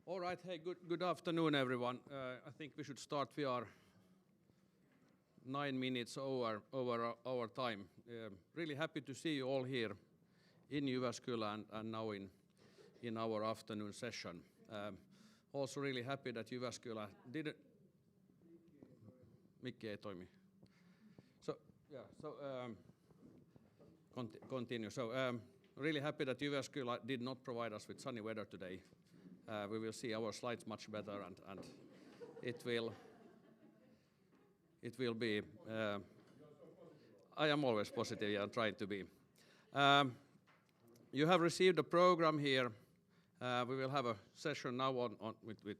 All right, hey, good afternoon, everyone. I think we should start. We are 9 minutes over our time. Really happy to see you all here in Jyväskylä and now in our afternoon session. Also really happy that Jyväskylä didn't... Mikki ei toimi. Continue. Really happy that Jyväskylä did not provide us with sunny weather today. We will see our slides much better, and it will be. I am always positive. Yeah, I'm trying to be. You have received a program here. We will have a session now with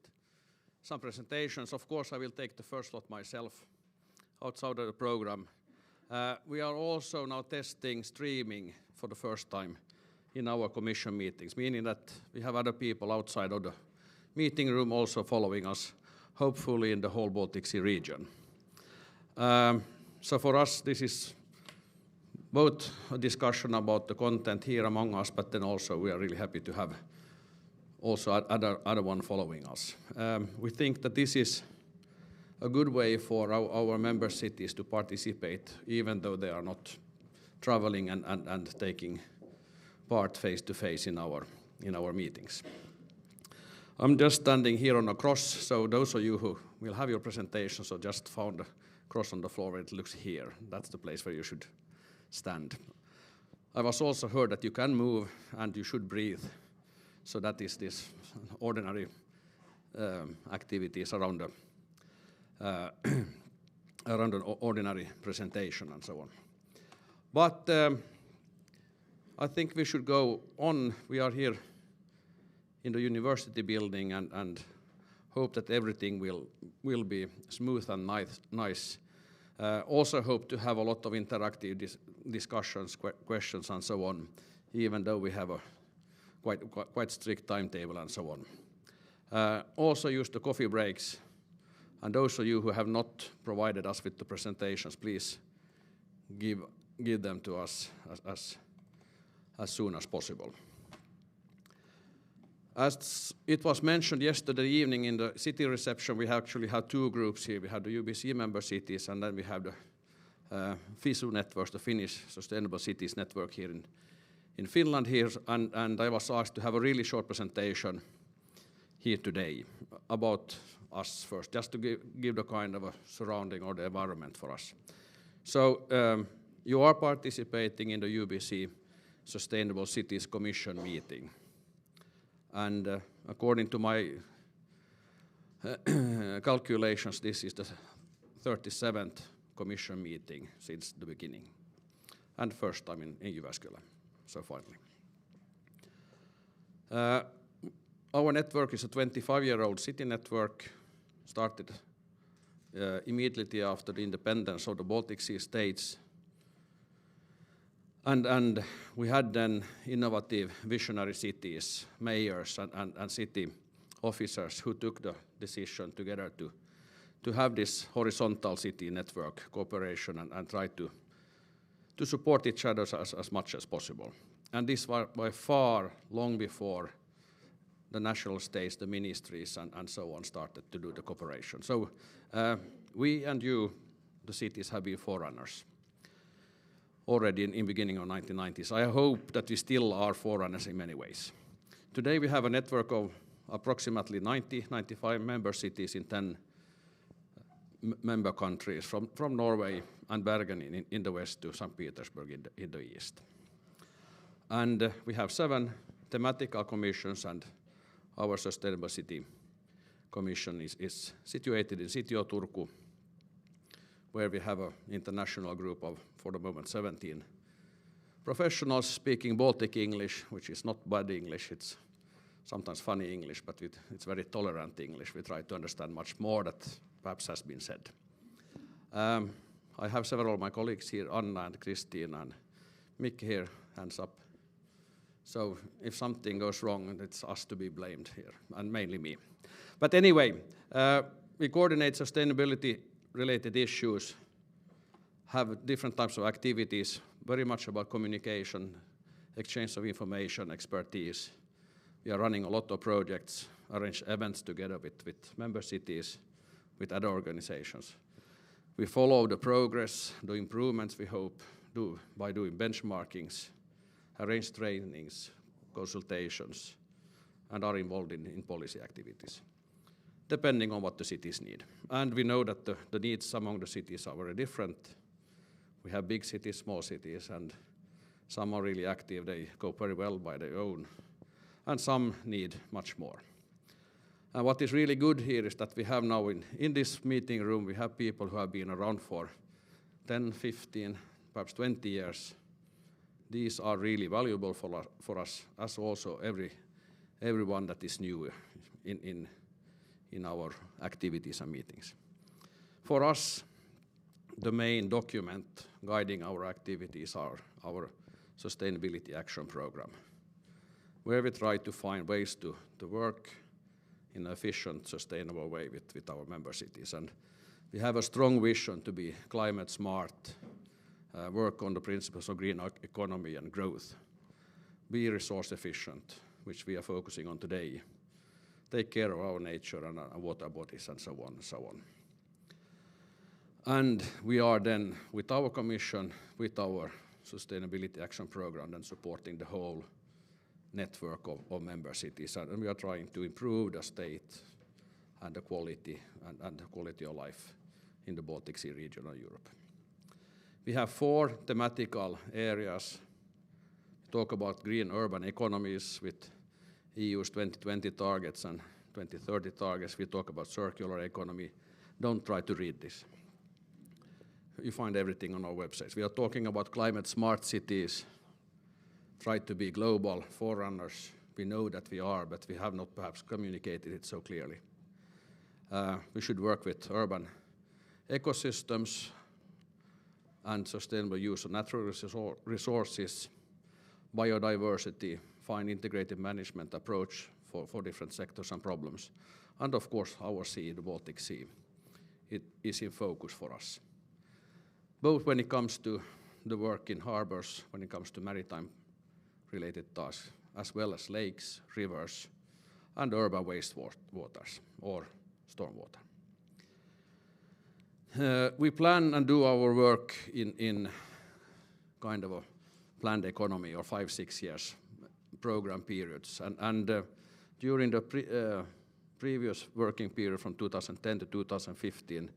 some presentations. Of course, I will take the first lot myself outside of the program. We are also now testing streaming for the first time in our commission meetings, meaning that we have other people outside of the meeting room also following us, hopefully in the whole Baltic Sea region. So for us, this is both a discussion about the content here among us, but then also we are really happy to have also other one following us. We think that this is a good way for our member cities to participate, even though they are not traveling and taking part face-to-face in our meetings. I'm just standing here on a cross, so those of you who will have your presentation, so just found a cross on the floor where it looks here. That's the place where you should stand. I was also heard that you can move and you should breathe, so that is this ordinary activities around an ordinary presentation and so on. But I think we should go on. We are here in the university building and hope that everything will be smooth and nice. Also hope to have a lot of interactive discussions, questions and so on, even though we have a quite strict timetable and so on. Also use the coffee breaks, and those of you who have not provided us with the presentations, please give them to us as soon as possible. As it was mentioned yesterday evening in the city reception, we actually have two groups here. We have the UBC member cities, and then we have the FISU network, the Finnish Sustainable Cities Network here in Finland here, and I was asked to have a really short presentation here today about us first, just to give the kind of a surrounding or the environment for us. So you are participating in the UBC Sustainable Cities Commission meeting. And according to my calculations, this is the 37th Commission meeting since the beginning, and first time in Jyväskylä, so finally. Our network is a 25-year-old city network, started immediately after the independence of the Baltic Sea states. And we had then innovative visionary cities, mayors and city officers who took the decision together to have this horizontal city network cooperation and try to support each other as much as possible. And this was by far long before the national states, the ministries and so on started to do the cooperation. So we and you, the cities, have been forerunners already in beginning of 1990s. I hope that we still are forerunners in many ways. Today we have a network of approximately 95 member cities in 10 member countries, from Norway and Bergen in the west to St. Petersburg in the east. And we have 7 thematical commissions, and our Sustainable City Commission is situated in city of Turku, where we have an international group of, for the moment, 17 professionals speaking Baltic English, which is not bad English, it's sometimes funny English, but it's very tolerant English. We try to understand much more that perhaps has been said. I have several of my colleagues here, Anna and Christine and Mikki here, hands up. So if something goes wrong, it's us to be blamed here, and mainly me. But anyway, we coordinate sustainability-related issues, have different types of activities, very much about communication, exchange of information, expertise. We are running a lot of projects, arrange events together with member cities, with other organizations. We follow the progress, the improvements we hope do by doing benchmarkings, arrange trainings, consultations, and are involved in policy activities, depending on what the cities need. And we know that the needs among the cities are very different. We have big cities, small cities, and some are really active, they go very well by their own, and some need much more. And what is really good here is that we have now in this meeting room, we have people who have been around for 10, 15, perhaps 20 years. These are really valuable for us, as also everyone that is new in our activities and meetings. For us, the main document guiding our activities are our Sustainability Action Program, where we try to find ways to work in an efficient, sustainable way with our member cities. And we have a strong vision to be climate smart, work on the principles of green economy and growth, be resource efficient, which we are focusing on today, take care of our nature and water bodies and so on and so on. And we are then, with our commission, with our Sustainability Action Program, and supporting the whole network of member cities, and we are trying to improve the state and the quality and the quality of life in the Baltic Sea region of Europe. We have 4 thematical areas. We talk about green urban economies with EU's 2020 targets and 2030 targets. We talk about circular economy. Don't try to read this. You find everything on our websites. We are talking about climate smart cities, try to be global forerunners. We know that we are, but we have not perhaps communicated it so clearly. We should work with urban ecosystems and sustainable use of natural resources, biodiversity, find integrated management approach for different sectors and problems. And of course, our sea, the Baltic Sea, it is in focus for us. Both when it comes to the work in harbors, when it comes to maritime related tasks, as well as lakes, rivers, and urban wastewaters or stormwater. We plan and do our work in kind of a planned economy or 5-6 years program periods. And during the previous working period from 2010 to 2015,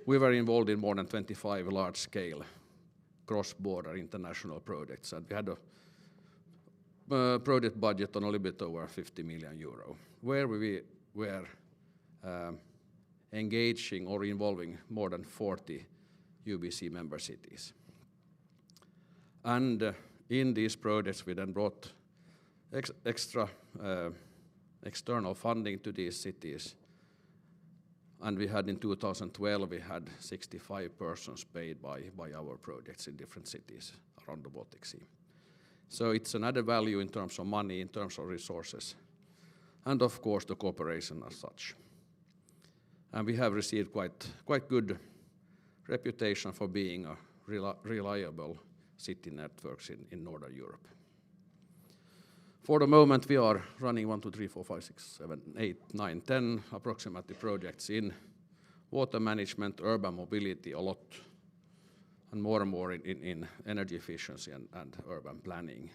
we were involved in more than 25 large-scale cross-border international projects, and we had a project budget on a little bit over 50 million euro, where we were engaging or involving more than 40 UBC member cities. And in these projects, we then brought extra external funding to these cities. And we had in 2012, we had 65 persons paid by our projects in different cities around the Baltic Sea. So it's another value in terms of money, in terms of resources, and of course the cooperation as such. And we have received quite good reputation for being a reliable city networks in Northern Europe. For the moment, we are running 1, 2, 3, 4, 5, 6, 7, 8, 9, 10 approximately projects in water management, urban mobility a lot, and more in energy efficiency and urban planning.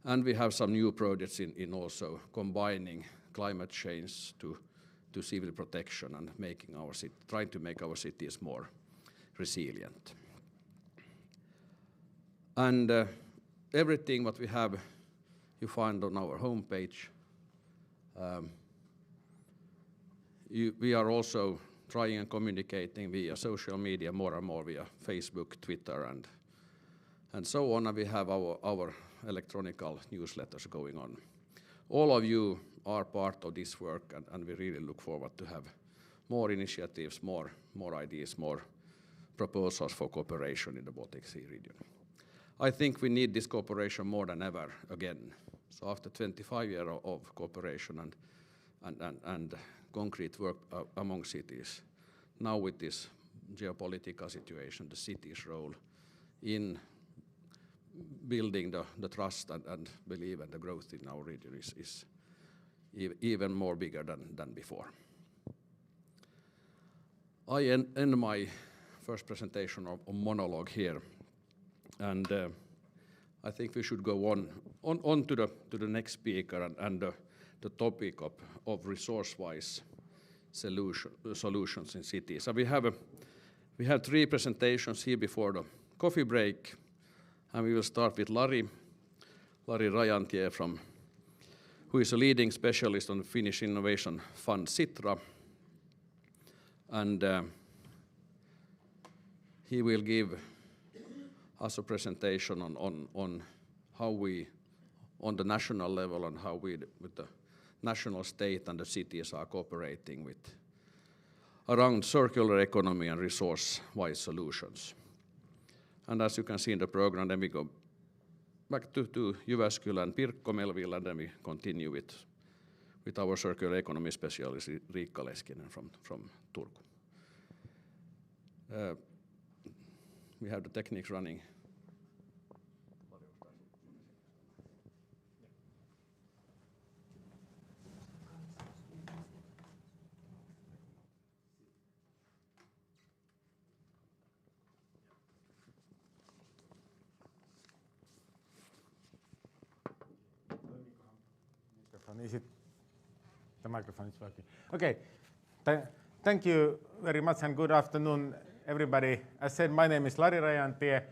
And we have some new projects in also combining climate change to civil protection and trying to make our cities more resilient. And everything what we have you find on our homepage. We are also trying and communicating via social media more and more via Facebook, Twitter, and so on. And we have our electronic newsletters going on. All of you are part of this work, and we really look forward to have more initiatives, more ideas, more proposals for cooperation in the Baltic Sea region. I think we need this cooperation more than ever again. So after 25 years of cooperation and concrete work among cities, now with this geopolitical situation, the city's role in building the trust and belief and the growth in our region is even more bigger than before. I end my first presentation of monologue here, and I think we should go on to the next speaker and the topic of resource-wise solutions in cities. So we have 3 presentations here before the coffee break, and we will start with Lari Rajantie who is a leading specialist on the Finnish Innovation Fund Sitra, and he will give us a presentation on how we, on the national level, and how we, with the national state and the cities, are cooperating with around circular economy and resource-wise solutions. And as you can see in the program, then we go back to Jyväskylä and Pirkko Melville, and then we continue with our circular economy specialist Riikka Leskinen from Turku. We have the techniques running. Is it the microphone is working? Okay. Thank you very much and good afternoon, everybody. As said, my name is Lari Rajantie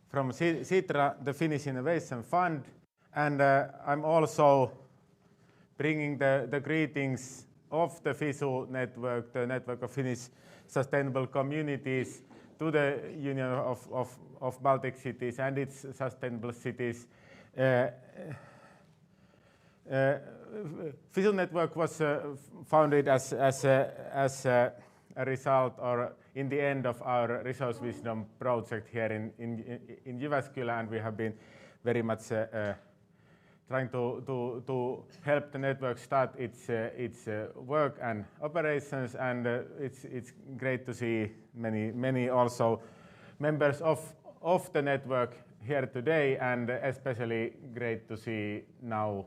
from Sitra, the Finnish Innovation Fund, and I'm also bringing the greetings of the FISU network, the network of Finnish sustainable communities, to the Union of Baltic Cities and its sustainable cities. FISU network was founded as a result, or in the end of our Resource Wisdom project here in Jyväskylä, and we have been very much trying to help the network start its work and operations, and it's great to see many also members of the network here today, and especially great to see now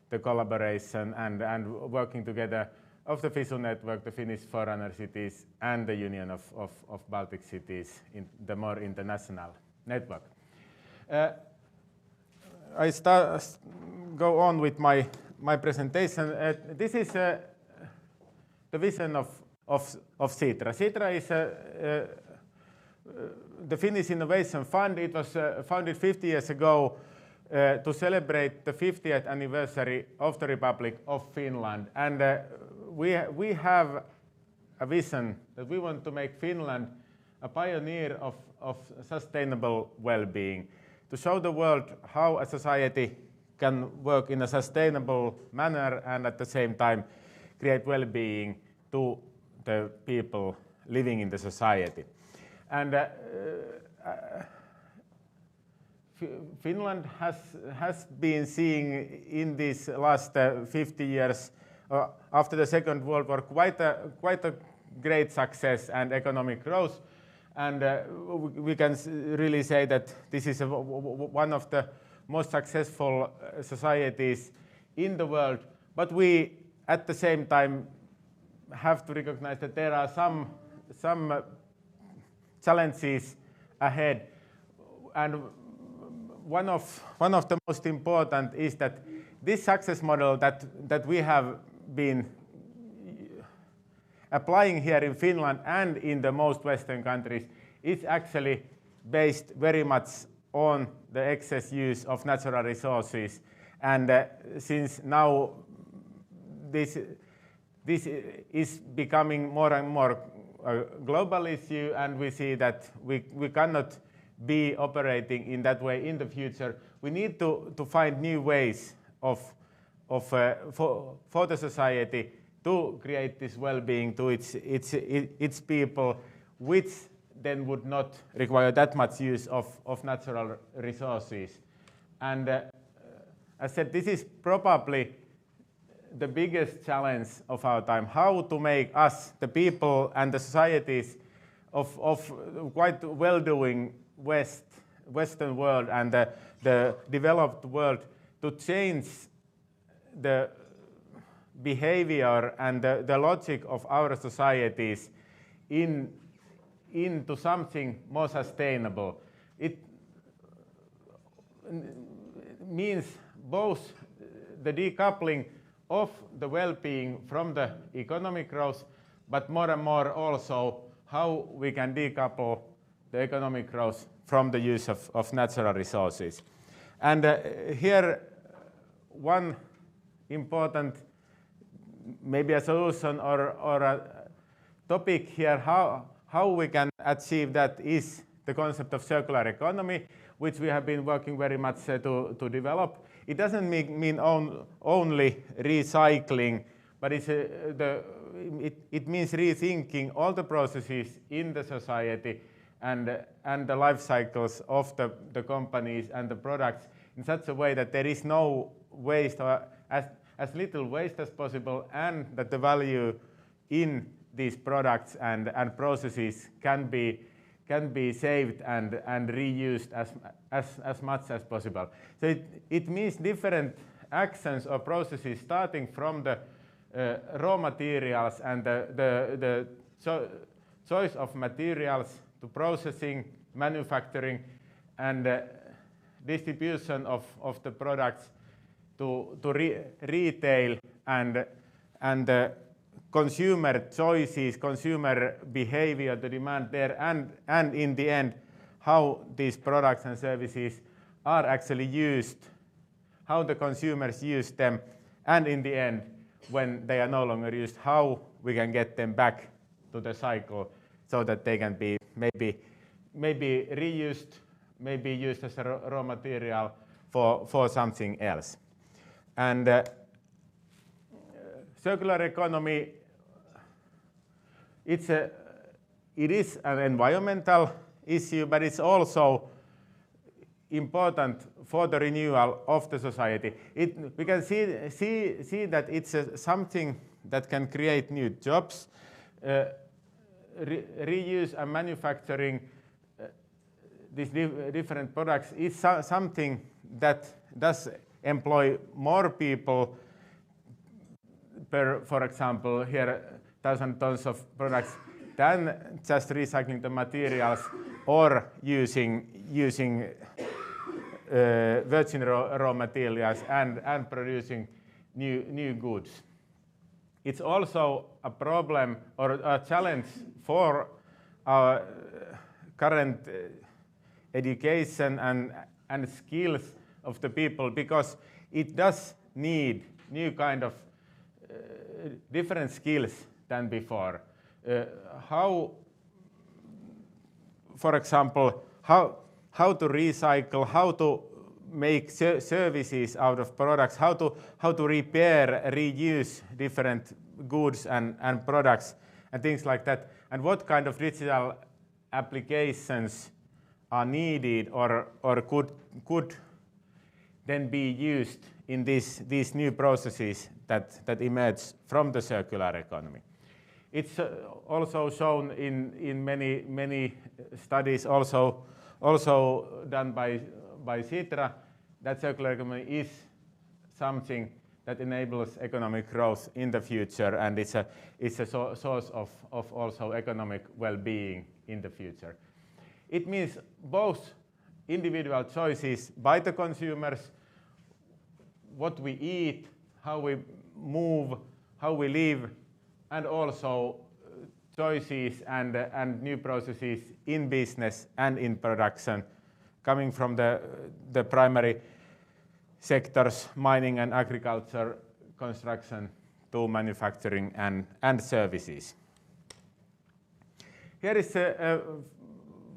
the collaboration and working together of the FISU network, the Finnish Forerunner cities, and the Union of Baltic Cities in the more international network. I go on with my presentation. This is the vision of Sitra. Sitra is the Finnish Innovation Fund. It was founded 50 years ago to celebrate the 50th anniversary of the Republic of Finland. And we have a vision that we want to make Finland a pioneer of sustainable well-being, to show the world how a society can work in a sustainable manner and at the same time create well-being to the people living in the society. And Finland has been seeing in these last 50 years, after the Second World War, quite a great success and economic growth, and we can really say that this is one of the most successful societies in the world. But we, at the same time, have to recognize that there are some challenges ahead, and one of the most important is that this success model that we have been applying here in Finland and in the most Western countries is actually based very much on the excess use of natural resources. And since now this is becoming more and more a global issue, and we see that we cannot be operating in that way in the future, we need to find new ways for the society to create this well-being to its people, which then would not require that much use of natural resources. And as I said, this is probably the biggest challenge of our time, how to make us, the people and the societies of quite well-doing West, Western world and the developed world to change the behavior and the logic of our societies into something more sustainable. It means both the decoupling of the well-being from the economic growth, but more and more also how we can decouple the economic growth from the use of natural resources. And here one important, maybe a solution or a topic here, how we can achieve that is the concept of circular economy, which we have been working very much to develop. It doesn't mean only recycling, but it means rethinking all the processes in the society and the life cycles of the companies and the products in such a way that there is no waste or as little waste as possible, and that the value in these products and processes can be saved and reused as much as possible. So it means different actions or processes starting from the raw materials and the choice of materials to processing, manufacturing, and distribution of the products to retail and consumer choices, consumer behavior, the demand there, and in the end, how these products and services are actually used, how the consumers use them, and in the end, when they are no longer used, how we can get them back to the cycle so that they can be maybe reused, maybe used as a raw material for something else. And circular economy, it is an environmental issue, but it's also important for the renewal of the society. We can see that it's something that can create new jobs. Reuse and manufacturing these different products is something that does employ more people per, for example, here 1,000 tons of products than just recycling the materials or using virgin raw materials and producing new goods. It's also a problem or a challenge for our current education and skills of the people, because it does need new kind of different skills than before. How, for example, how to recycle, how to make services out of products, how to repair, reuse different goods and products and things like that, and what kind of digital applications are needed or could then be used in these new processes that emerge from the circular economy. It's also shown in many studies, also done by Sitra, that circular economy is something that enables economic growth in the future, and it's a source of also economic well-being in the future. It means both individual choices by the consumers, what we eat, how we move, how we live, and also choices and new processes in business and in production, coming from the primary sectors, mining and agriculture, construction, to manufacturing and services. Here is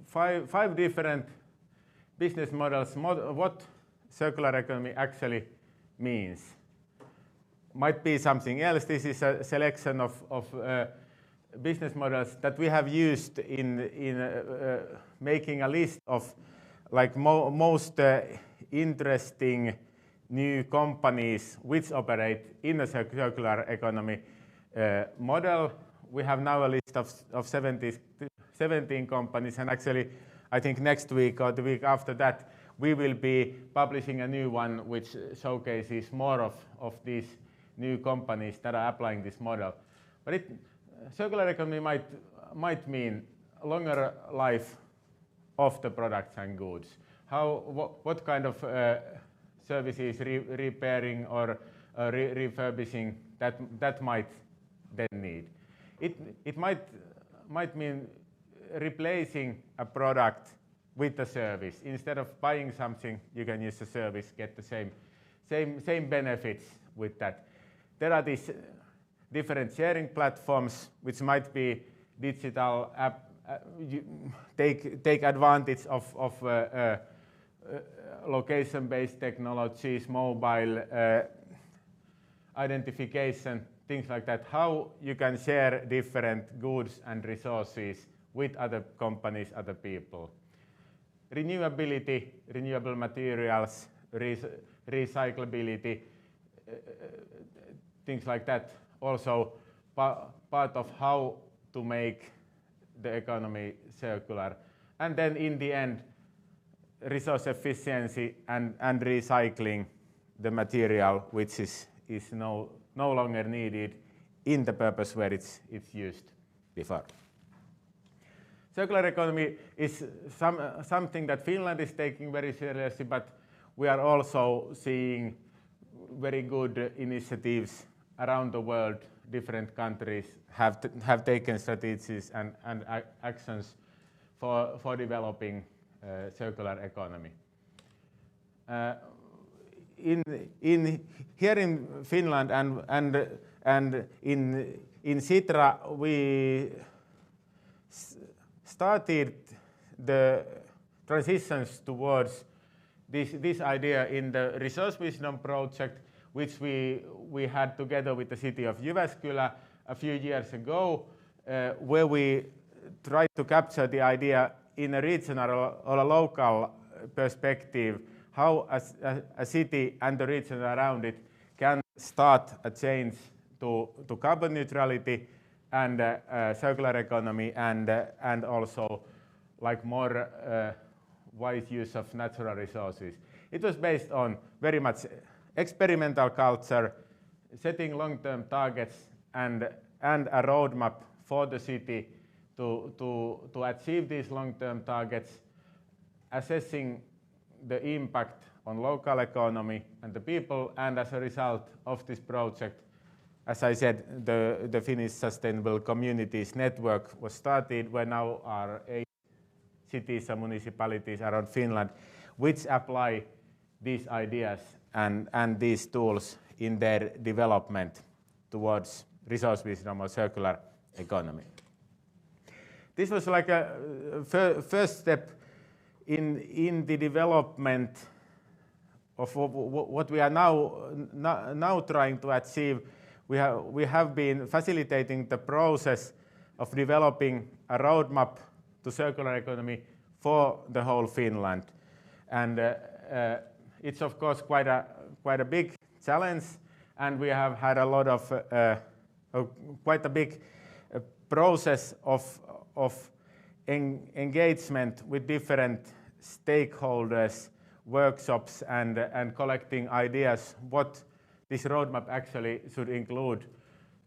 five different business models, what circular economy actually means. Might be something else. This is a selection of business models that we have used in making a list of like most interesting new companies which operate in a circular economy model. We have now a list of 17 companies, and actually I think next week or the week after that, we will be publishing a new one which showcases more of these new companies that are applying this model. But circular economy might mean longer life of the products and goods. What kind of services, repairing or refurbishing that might then need. It might mean replacing a product with a service. Instead of buying something, you can use a service, get the same benefits with that. There are these different sharing platforms, which might be digital app, take advantage of location-based technologies, mobile identification, things like that. How you can share different goods and resources with other companies, other people. Renewability, renewable materials, recyclability, things like that. Also part of how to make the economy circular. And then in the end, resource efficiency and recycling the material which is no longer needed in the purpose where it's used before. Circular economy is something that Finland is taking very seriously, but we are also seeing very good initiatives around the world. Different countries have taken strategies and actions for developing circular economy. Here in Finland and in Sitra, we started the transitions towards this idea in the Resource Wisdom project, which we had together with the city of Jyväskylä a few years ago, where we tried to capture the idea in a regional or a local perspective, how a city and the region around it can start a change to carbon neutrality and circular economy and also like more wise use of natural resources. It was based on very much experimental culture, setting long-term targets and a roadmap for the city to achieve these long-term targets, assessing the impact on local economy and the people, and as a result of this project, as I said, the Finnish Sustainable Communities Network was started, where now are 8 cities and municipalities around Finland which apply these ideas and these tools in their development towards resource wisdom or circular economy. This was like a first step in the development of what we are now trying to achieve. We have been facilitating the process of developing a roadmap to circular economy for the whole Finland, and it's of course quite a big challenge, and we have had a lot of quite a big process of engagement with different stakeholders, workshops, and collecting ideas what this roadmap actually should include.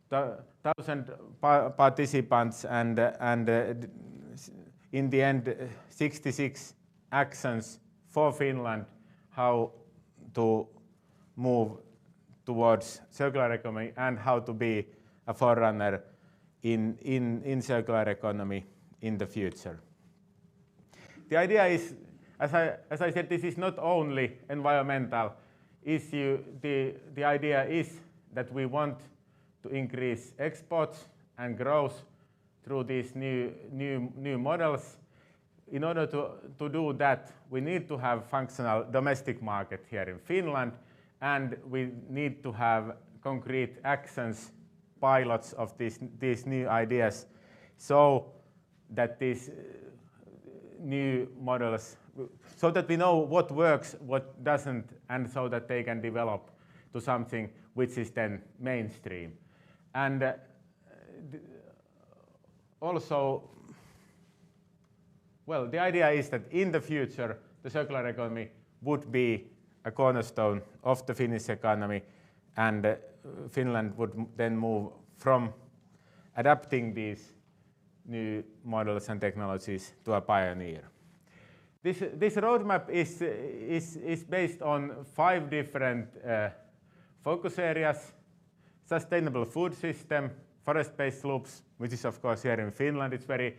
1,000 participants and in the end 66 actions for Finland, how to move towards circular economy and how to be a forerunner in circular economy in the future. The idea is, as I said, this is not only environmental issue. The idea is that we want to increase exports and growth through these new models. In order to do that, we need to have functional domestic market here in Finland, and we need to have concrete actions, pilots of these new ideas, so that these new models, so that we know what works, what doesn't, and so that they can develop to something which is then mainstream. And also Well, the idea is that in the future, the circular economy would be a cornerstone of the Finnish economy, and Finland would then move from adapting these new models and technologies to a pioneer. This roadmap is based on 5 different focus areas: sustainable food system, forest-based loops, which is of course here in Finland. It's very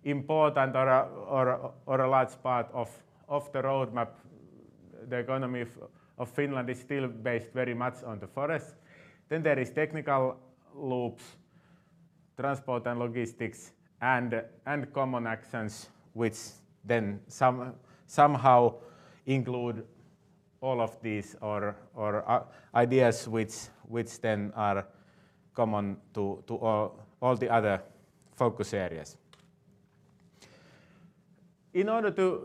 important or a large part of the roadmap. The economy of Finland is still based very much on the forest. Then there is technical loops, transport and logistics, and common actions, which then somehow include all of these or ideas which then are common to all the other focus areas. In order to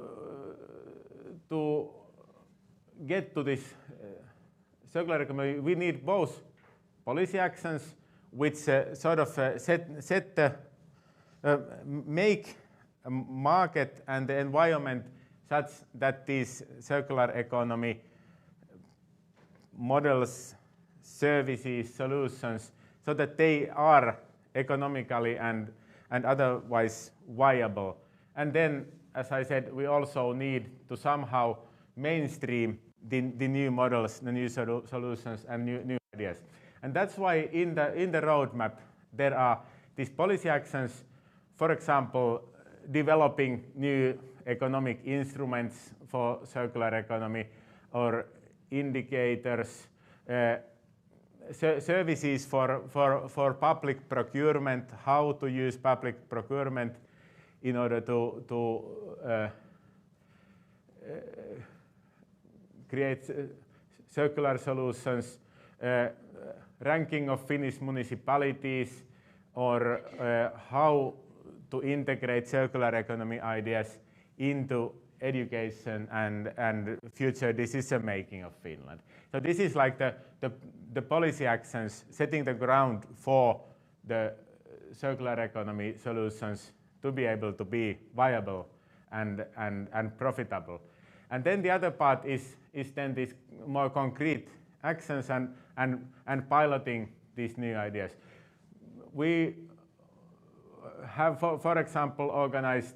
get to this circular economy, we need both policy actions, which sort of make a market and the environment such that these circular economy models, services, solutions, so that they are economically and otherwise viable. And then, as I said, we also need to somehow mainstream the new models, the new solutions, and new ideas. And that's why in the roadmap there are these policy actions, for example, developing new economic instruments for circular economy, or indicators, services for public procurement, how to use public procurement in order to create circular solutions, ranking of Finnish municipalities, or how to integrate circular economy ideas into education and future decision making of Finland. So this is like the policy actions setting the ground for the circular economy solutions to be able to be viable and profitable. And then the other part is then these more concrete actions and piloting these new ideas. We have, for example, organized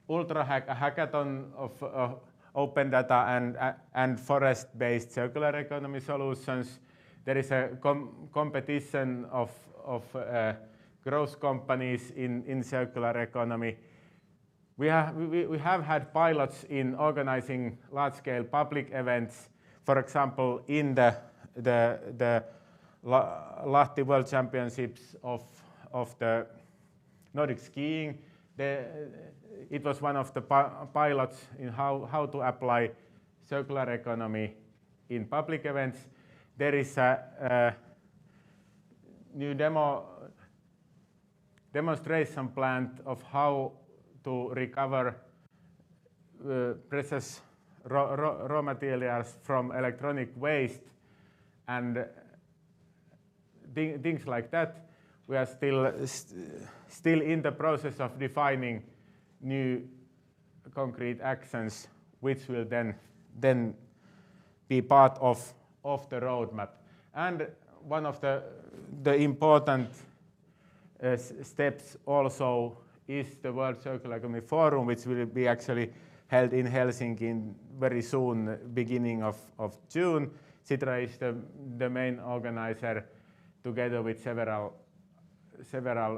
ultra hackathon of open data and forest-based circular economy solutions. There is a competition of growth companies in circular economy. We have had pilots in organizing large-scale public events. For example, in the Lahti World Championships of the Nordic skiing, it was one of the pilots in how to apply circular economy in public events. There is a new demonstration plant of how to recover precious raw materials from electronic waste and things like that. We are still in the process of defining new concrete actions, which will then be part of the roadmap. And one of the important steps also is the World Circular Economy Forum, which will be actually held in Helsinki very soon, beginning of June. Sitra is the main organizer, together with several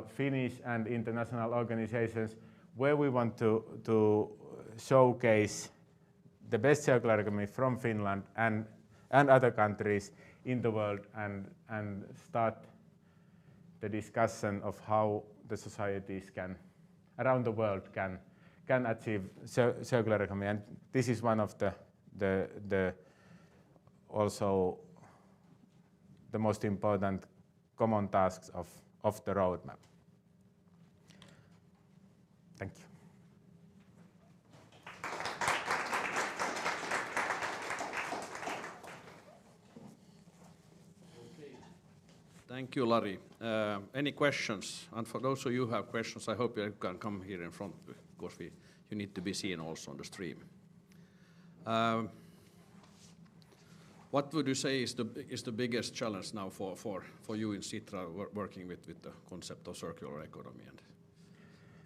Finnish and international organizations, where we want to showcase the best circular economy from Finland and other countries in the world, and start the discussion of how the societies around the world can achieve circular economy. And this is one of the also the most important common tasks of the roadmap. Thank you. Thank you, Lari. Any questions? And for those of you who have questions, I hope you can come here in front because you need to be seen also on the stream. What would you say is the biggest challenge now for you in Sitra working with the concept of circular economy? And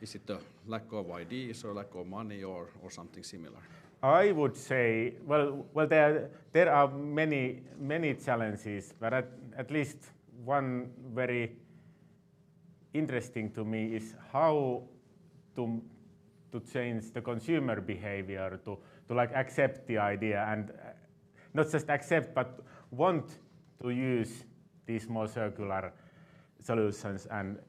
is it the lack of ideas or lack of money or something similar? I would say, well, there are many challenges, but at least one very interesting to me is how to change the consumer behavior to like accept the idea and not just accept but want to use these more circular solutions and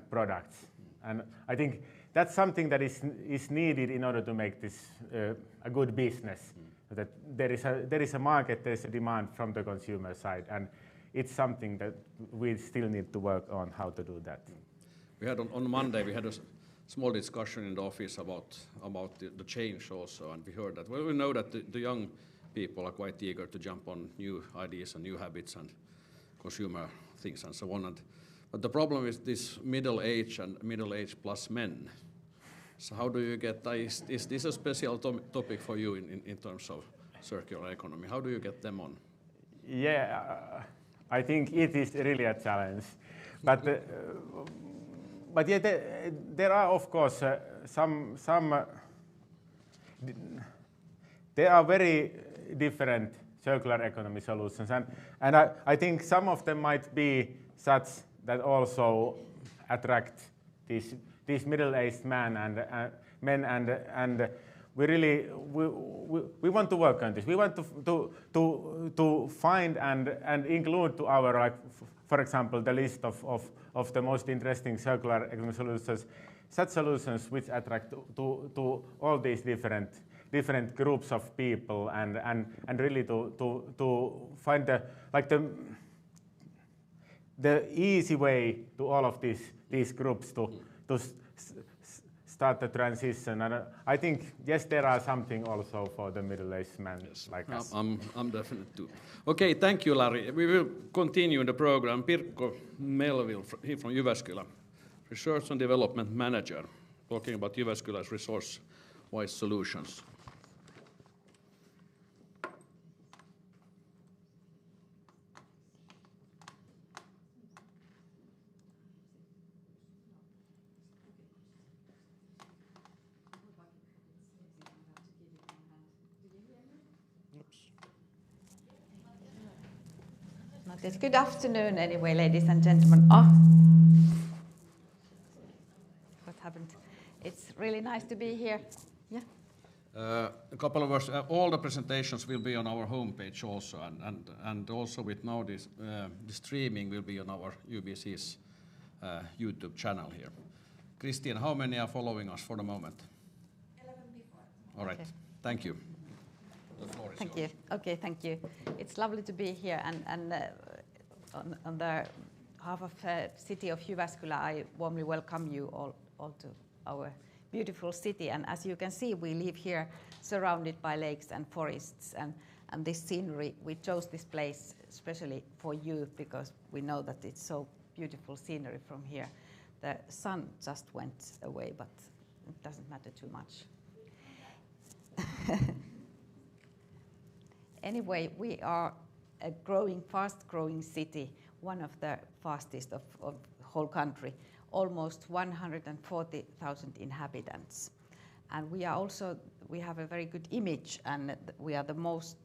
products. And I think that's something that is needed in order to make this a good business. That there is a market, there is a demand from the consumer side, and it's something that we still need to work on how to do that. We had on Monday we had a small discussion in the office about the change also, and we heard that we know that the young people are quite eager to jump on new ideas and new habits and consumer things and so on. But the problem is this middle age and middle age plus men. So how do you get, is this a special topic for you in terms of circular economy? How do you get them on? Yeah, I think it is really a challenge. But yeah, there are of course there are very different circular economy solutions, and I think some of them might be such that also attract these middle-aged men and we want to work on this. We want to find and include to our, like, for example, the list of the most interesting circular economy solutions, such solutions which attract to all these different groups of people and really to find the easy way to all of these groups to start the transition. And I think, yes, there are something also for the middle-aged men like us. I'm definitely too. Okay, thank you, Lari. We will continue the program. Pirkko Melville, he from Jyväskylä, Research and Development Manager, talking about Jyväskylä's resource-wise solutions. Good afternoon, anyway, ladies and gentlemen. What happened? It's really nice to be here. Yeah. A couple of words. All the presentations will be on our homepage also, and also with now this the streaming will be on our UBC's YouTube channel here. Christine, how many are following us for the moment? 11 people. All right. Okay. Thank you. The floor is Thank yours. you. Okay, thank you. It's lovely to be here, and on the behalf of city of Jyväskylä, I warmly welcome you all to our beautiful city. And as you can see, we live here surrounded by lakes and forests, and this scenery. We chose this place especially for you because we know that it's so beautiful scenery from here. The sun just went away, but it doesn't matter too much. Anyway, we are a fast-growing city, one of the fastest of whole country, almost 140,000 inhabitants. And we have a very good image, and we are the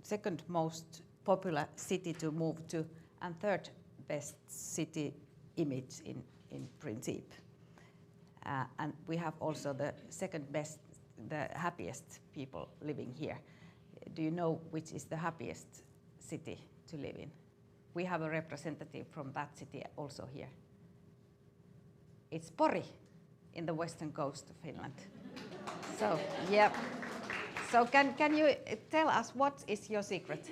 second most popular city to move to, and third best city image in principle. And we have also the second best, the happiest people living here. Do you know which is the happiest city to live in? We have a representative from that city also here. It's Pori in the western coast of Finland. So, yeah. So can you tell us what is your secret?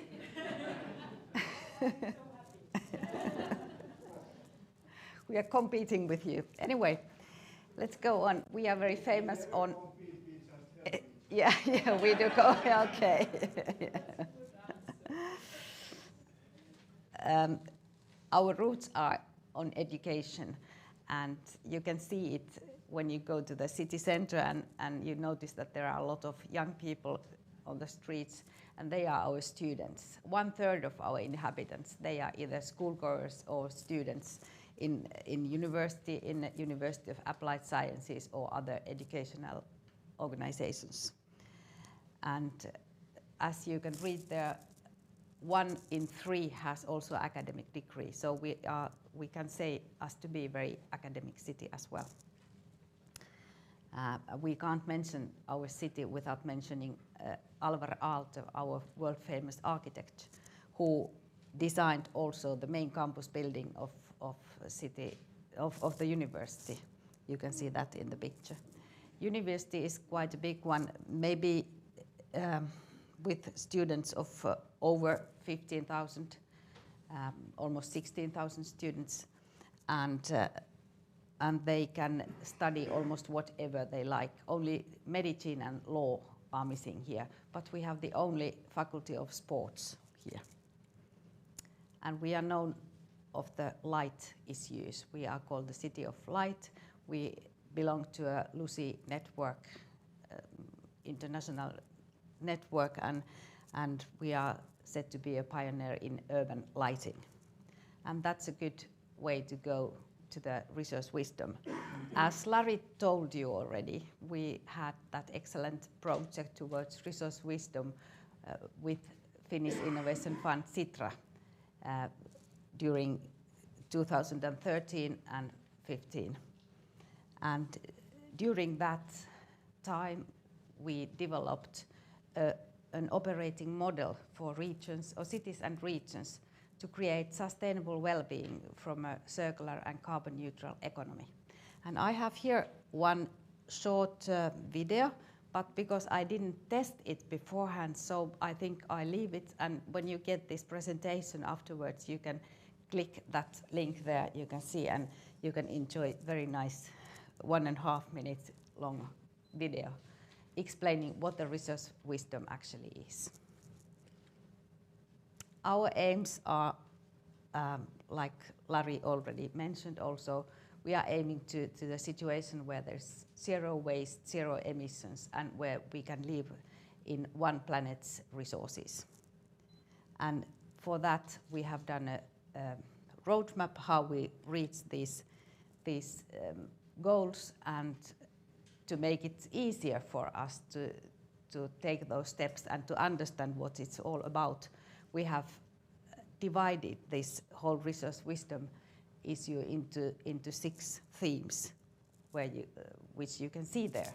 We are competing with you. Anyway, let's go on. We are very famous on... Yeah, we do go. Okay. our roots are on education, and you can see it when you go to the city center and you notice that there are a lot of young people on the streets, and they are our students. 1/3 of our inhabitants, they are either schoolgoers or students in University of Applied Sciences or other educational organizations. And as you can read there, 1 in 3 has also academic degree. So we can say us to be a very academic city as well. We can't mention our city without mentioning Alvar Aalto, our world famous architect, who designed also the main campus building of the university. You can see that in the picture. University is quite a big one, maybe with students of over 15,000, almost 16,000 students, and they can study almost whatever they like. Only medicine and law are missing here, but we have the only faculty of sports here. And we are known of the light issues. We are called the City of Light. We belong to a LUCI network, international network, and we are said to be a pioneer in urban lighting. And that's a good way to go to the Resource Wisdom. As Lari told you already, we had that excellent project towards Resource Wisdom with Finnish Innovation Fund Sitra during 2013 and 15. And during that time, we developed an operating model for regions or cities and regions to create sustainable well-being from a circular and carbon neutral economy. And I have here one short video, but because I didn't test it beforehand, so I think I leave it, and when you get this presentation afterwards, you can click that link there, you can see, and you can enjoy very nice 1.5 minutes long video explaining what the Resource Wisdom actually is. Our aims are, like Lari already mentioned also, we are aiming to the situation where there's zero waste, zero emissions, and where we can live in one planet's resources. And for that, we have done a roadmap how we reach these goals, and to make it easier for us to take those steps and to understand what it's all about, we have divided this whole Resource Wisdom issue into 6 themes, which you can see there.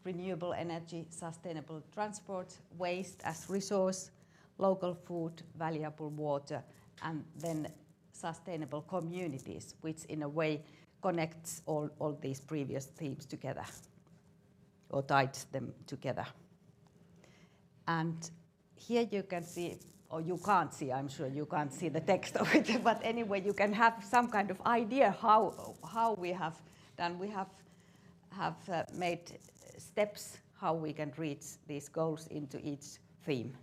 Renewable energy, sustainable transport, waste as resource, local food, valuable water, and then sustainable communities, which in a way connects all these previous themes together, or ties them together. And here you can see, or you can't see, I'm sure you can't see the text of it, but anyway, you can have some kind of idea how we have done. We have made steps how we can reach these goals into each theme.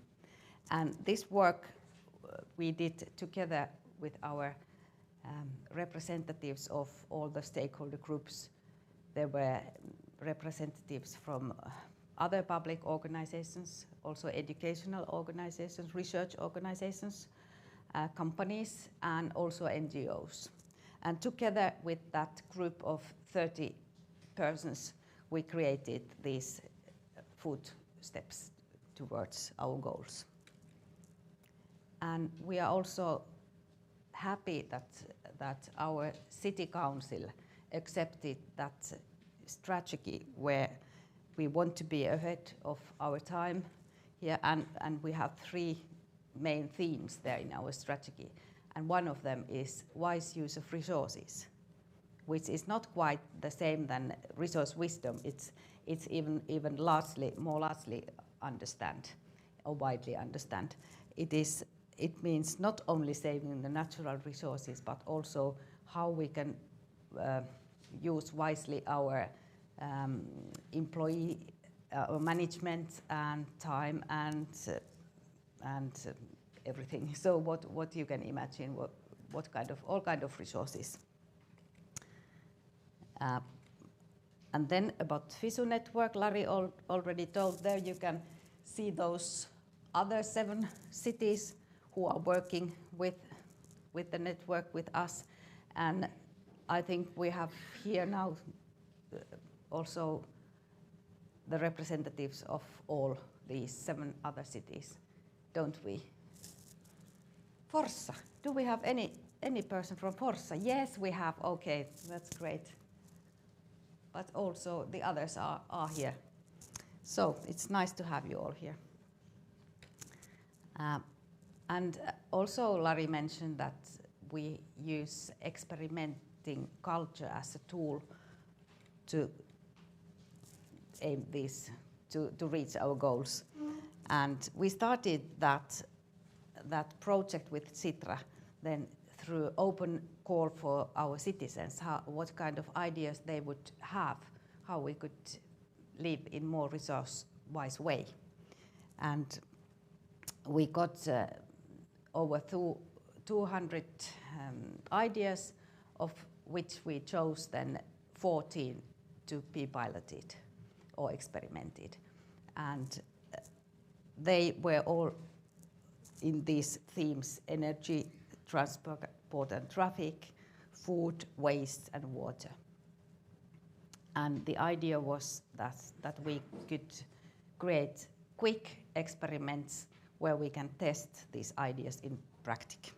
And this work we did together with our representatives of all the stakeholder groups. There were representatives from other public organizations, also educational organizations, research organizations, companies, and also NGOs. And together with that group of 30 persons, we created these food steps towards our goals. And we are also happy that our city council accepted that strategy where we want to be ahead of our time here, and we have 3 main themes there in our strategy. And one of them is wise use of resources, which is not quite the same than Resource Wisdom. It's even more largely understand, or widely understand. It means not only saving the natural resources, but also how we can use wisely our employee management and time and everything. So what you can imagine all kind of resources. And then about FISU network, Lari already told there. You can see those other 7 cities who are working with the network with us. And I think we have here now also the representatives of all these 7 other cities, don't we? Forssa, do we have any person from Forssa? Yes, we have. Okay, that's great. But also the others are here. So it's nice to have you all here. And also Lari mentioned that we use experimenting culture as a tool to aim this, to reach our goals. And we started that project with Sitra then through open call for our citizens, what kind of ideas they would have, how we could live in more resource-wise way. And we got over 200 ideas, of which we chose then 14 to be piloted or experimented. And they were all in these themes: energy, transport and traffic, food, waste and water. And the idea was that we could create quick experiments where we can test these ideas in practice.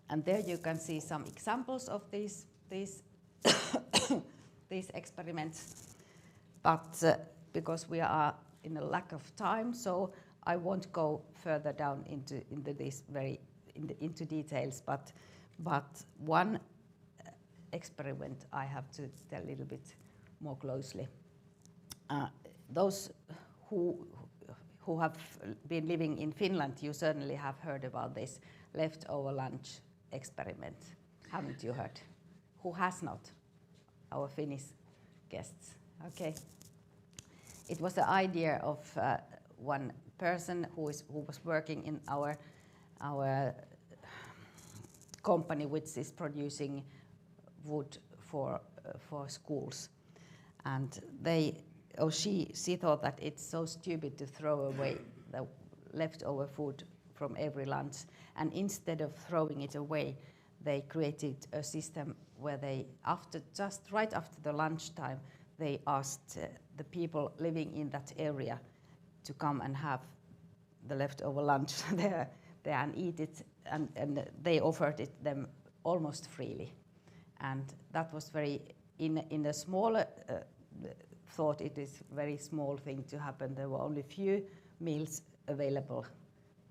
And there you can see some examples of these these experiments. But because we are in a lack of time, so I won't go further down into this into details. But one experiment I have to tell a little bit more closely. Those who have been living in Finland, you certainly have heard about this leftover lunch experiment. Haven't you heard? Who has not? Our Finnish guests. Okay. It was the idea of one person who was working in our company, which is producing wood for schools, and she thought that it's so stupid to throw away the leftover food from every lunch, and instead of throwing it away, they created a system where they, just right after the lunchtime, they asked the people living in that area to come and have the leftover lunch there and eat it, and they offered it them almost freely. And that was very, in a smaller thought, it is a very small thing to happen. There were only few meals available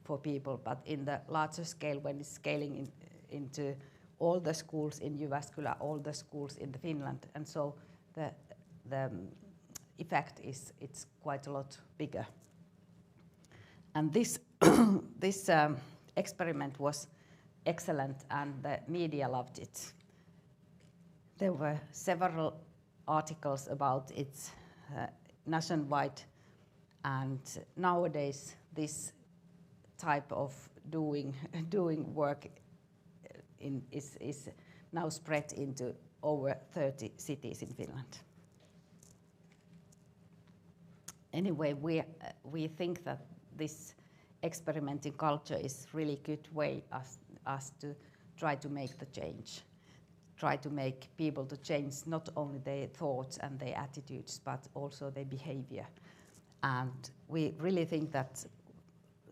for people, but in the larger scale, when it's scaling into all the schools in Jyväskylä, all the schools in Finland, and so the effect it's quite a lot bigger. And this experiment was excellent, and the media loved it. There were several articles about it nationwide, and nowadays this type of doing work is now spread into over 30 cities in Finland. Anyway, we think that this experimenting culture is really good way us to try to make the change, try to make people to change not only their thoughts and their attitudes, but also their behavior. And we really think that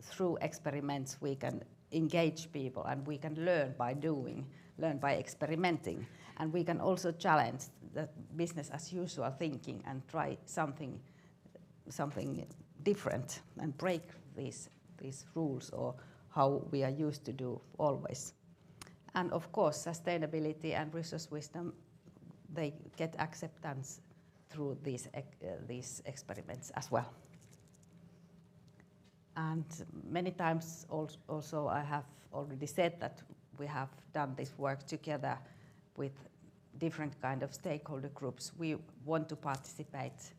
through experiments we can engage people, and we can learn by doing, learn by experimenting, and we can also challenge the business as usual thinking and try something different and break these rules or how we are used to do always. And of course, sustainability and resource wisdom, they get acceptance through these experiments as well. And many times also I have already said that we have done this work together with different kind of stakeholder groups. We want to participate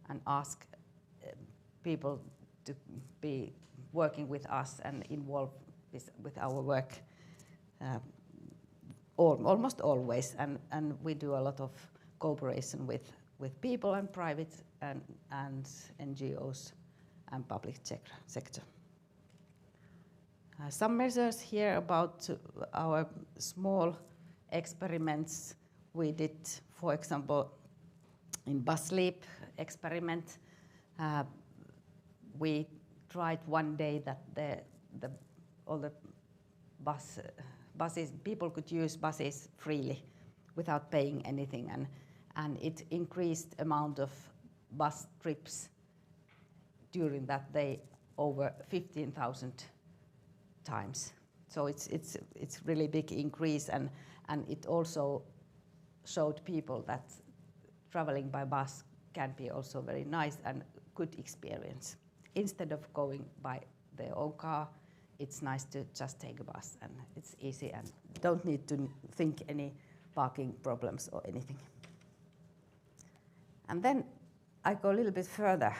and ask people to be working with us and involved with our work. almost always, and we do a lot of cooperation with people and private and NGOs and public sector. Some measures here about our small experiments we did, for example, in bus sleep experiment. We tried one day that all the buses, people could use buses freely without paying anything, and it increased amount of bus trips during that day over 15,000 times. So it's really big increase, and it also showed people that traveling by bus can be also very nice and good experience. Instead of going by their own car, it's nice to just take a bus, and it's easy and don't need to think any parking problems or anything. And then I go a little bit further.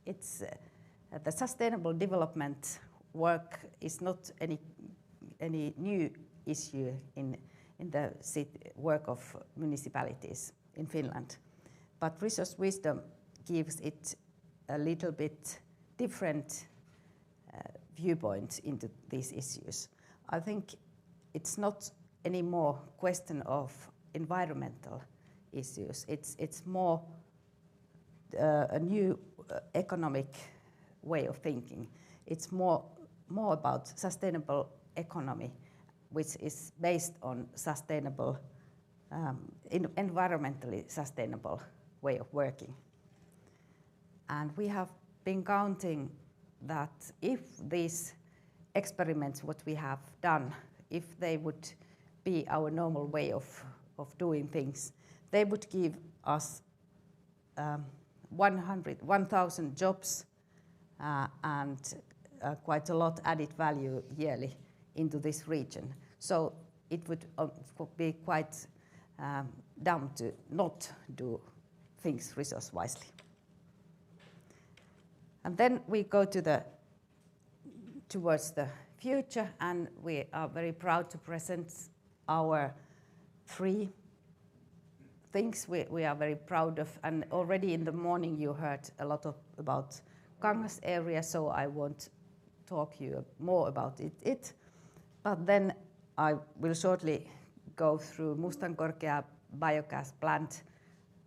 It's the sustainable development work is not any new issue in the work of municipalities in Finland, but Resource Wisdom gives it a little bit different viewpoint into these issues. I think it's not anymore question of environmental issues. It's more a new economic way of thinking. It's more about sustainable economy, which is based on sustainable, environmentally sustainable way of working. And we have been counting that if these experiments, what we have done, if they would be our normal way of doing things, they would give us 1,000 jobs and quite a lot added value yearly into this region. So it would be quite dumb to not do things resource wisely. And then we go towards the future, and we are very proud to present our 3 things we are very proud of. And already in the morning you heard a lot about Kangas area, so I won't talk you more about it. But then I will shortly go through Mustankorkea biogas plant,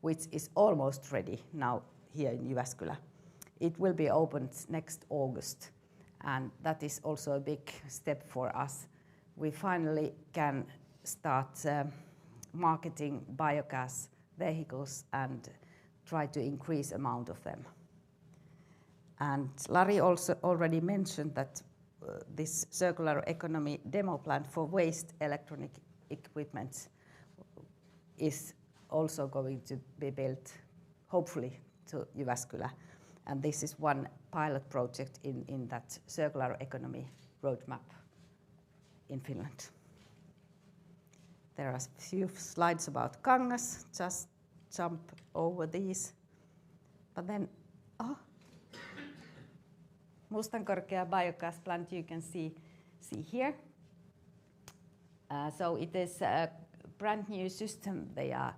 which is almost ready now here in Jyväskylä. It will be opened next August, and that is also a big step for us. We finally can start marketing biogas vehicles and try to increase amount of them. And Lari also already mentioned that this circular economy demo plant for waste electronic equipment is also going to be built, hopefully, to Jyväskylä. And this is one pilot project in that circular economy roadmap in Finland. There are a few slides about Kangas, just jump over these. But then, Mustankorkea biogas plant you can see here. So it is a brand new system they are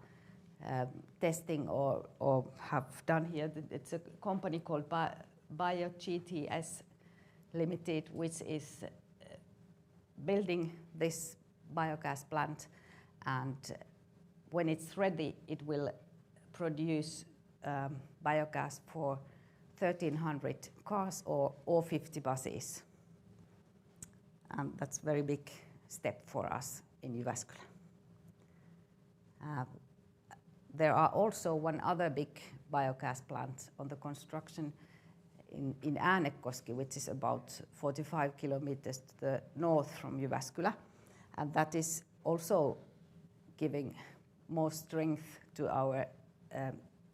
testing or have done here. It's a company called BioGTS Limited, which is building this biogas plant, and when it's ready it will produce biogas for 1,300 cars or 50 buses. And that's a very big step for us in Jyväskylä. There are also one other big biogas plant on the construction in Äänekoski, which is about 45 kilometers to the north from Jyväskylä, and that is also giving more strength to our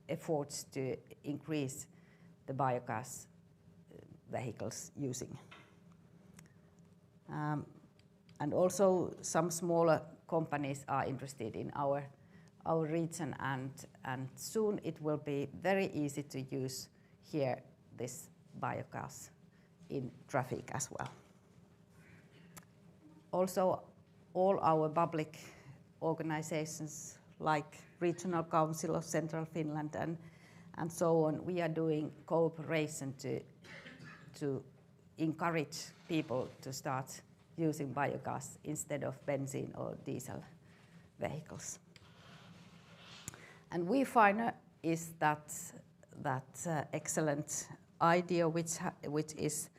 efforts to increase the biogas vehicles using. And also some smaller companies are interested in our region, and soon it will be very easy to use here this biogas in traffic as well. Also, all our public organizations like Regional Council of Central Finland and so on, we are doing cooperation to encourage people to start using biogas instead of benzene or diesel vehicles. And WeFiner is that excellent idea which is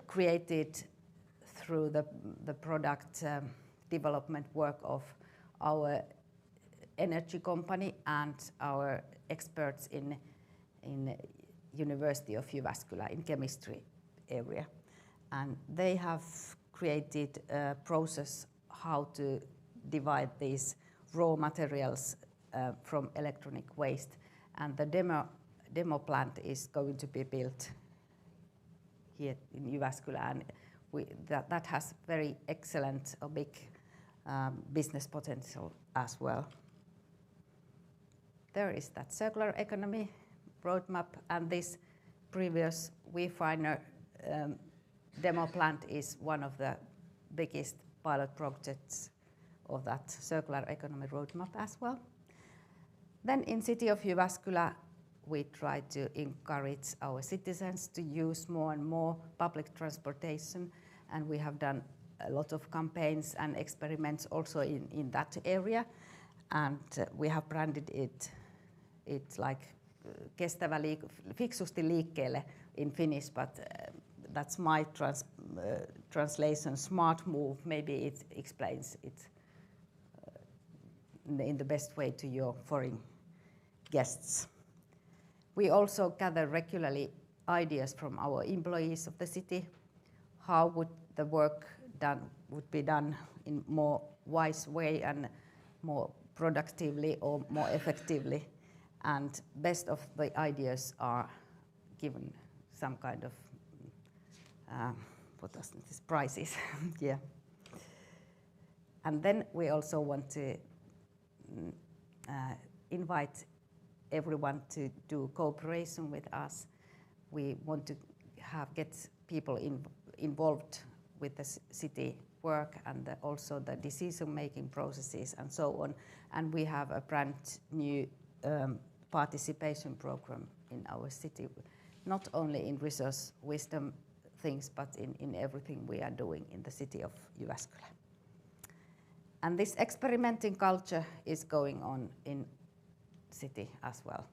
created through the product development work of our energy company and our experts in University of Jyväskylä in chemistry area. And they have created a process how to divide these raw materials from electronic waste. And the demo plant is going to be built here in Jyväskylä, and that has very excellent, big business potential as well. There is that circular economy roadmap, and this previous WeFiner demo plant is one of the biggest pilot projects of that circular economy roadmap as well. Then in City of Jyväskylä, we try to encourage our citizens to use more and more public transportation, and we have done a lot of campaigns and experiments also in that area, and we have branded it like fiksusti liikkeelle in Finnish, but that's my translation, smart move. Maybe it explains it in the best way to your foreign guests. We also gather regularly ideas from our employees of the city. How would the work would be done in more wise way and more productively or more effectively? And best of the ideas are given some kind of prizes. Yeah. And then we also want to invite everyone to do cooperation with us. We want to get people involved with the city work and also the decision-making processes and so on. And we have a brand new participation program in our city, not only in resource wisdom things, but in everything we are doing in the city of Jyväskylä. And this experimenting culture is going on in city as well.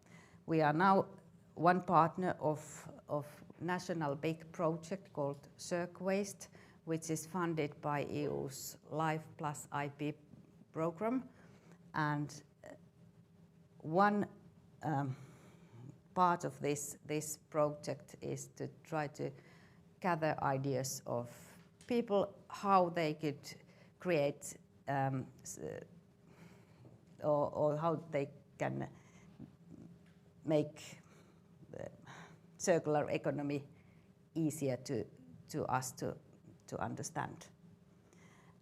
We are now one partner of national big project called CircWaste, which is funded by EU's Life Plus IP program. And one part of this project is to try to gather ideas of people how they could create or how they can make circular economy easier to us to understand.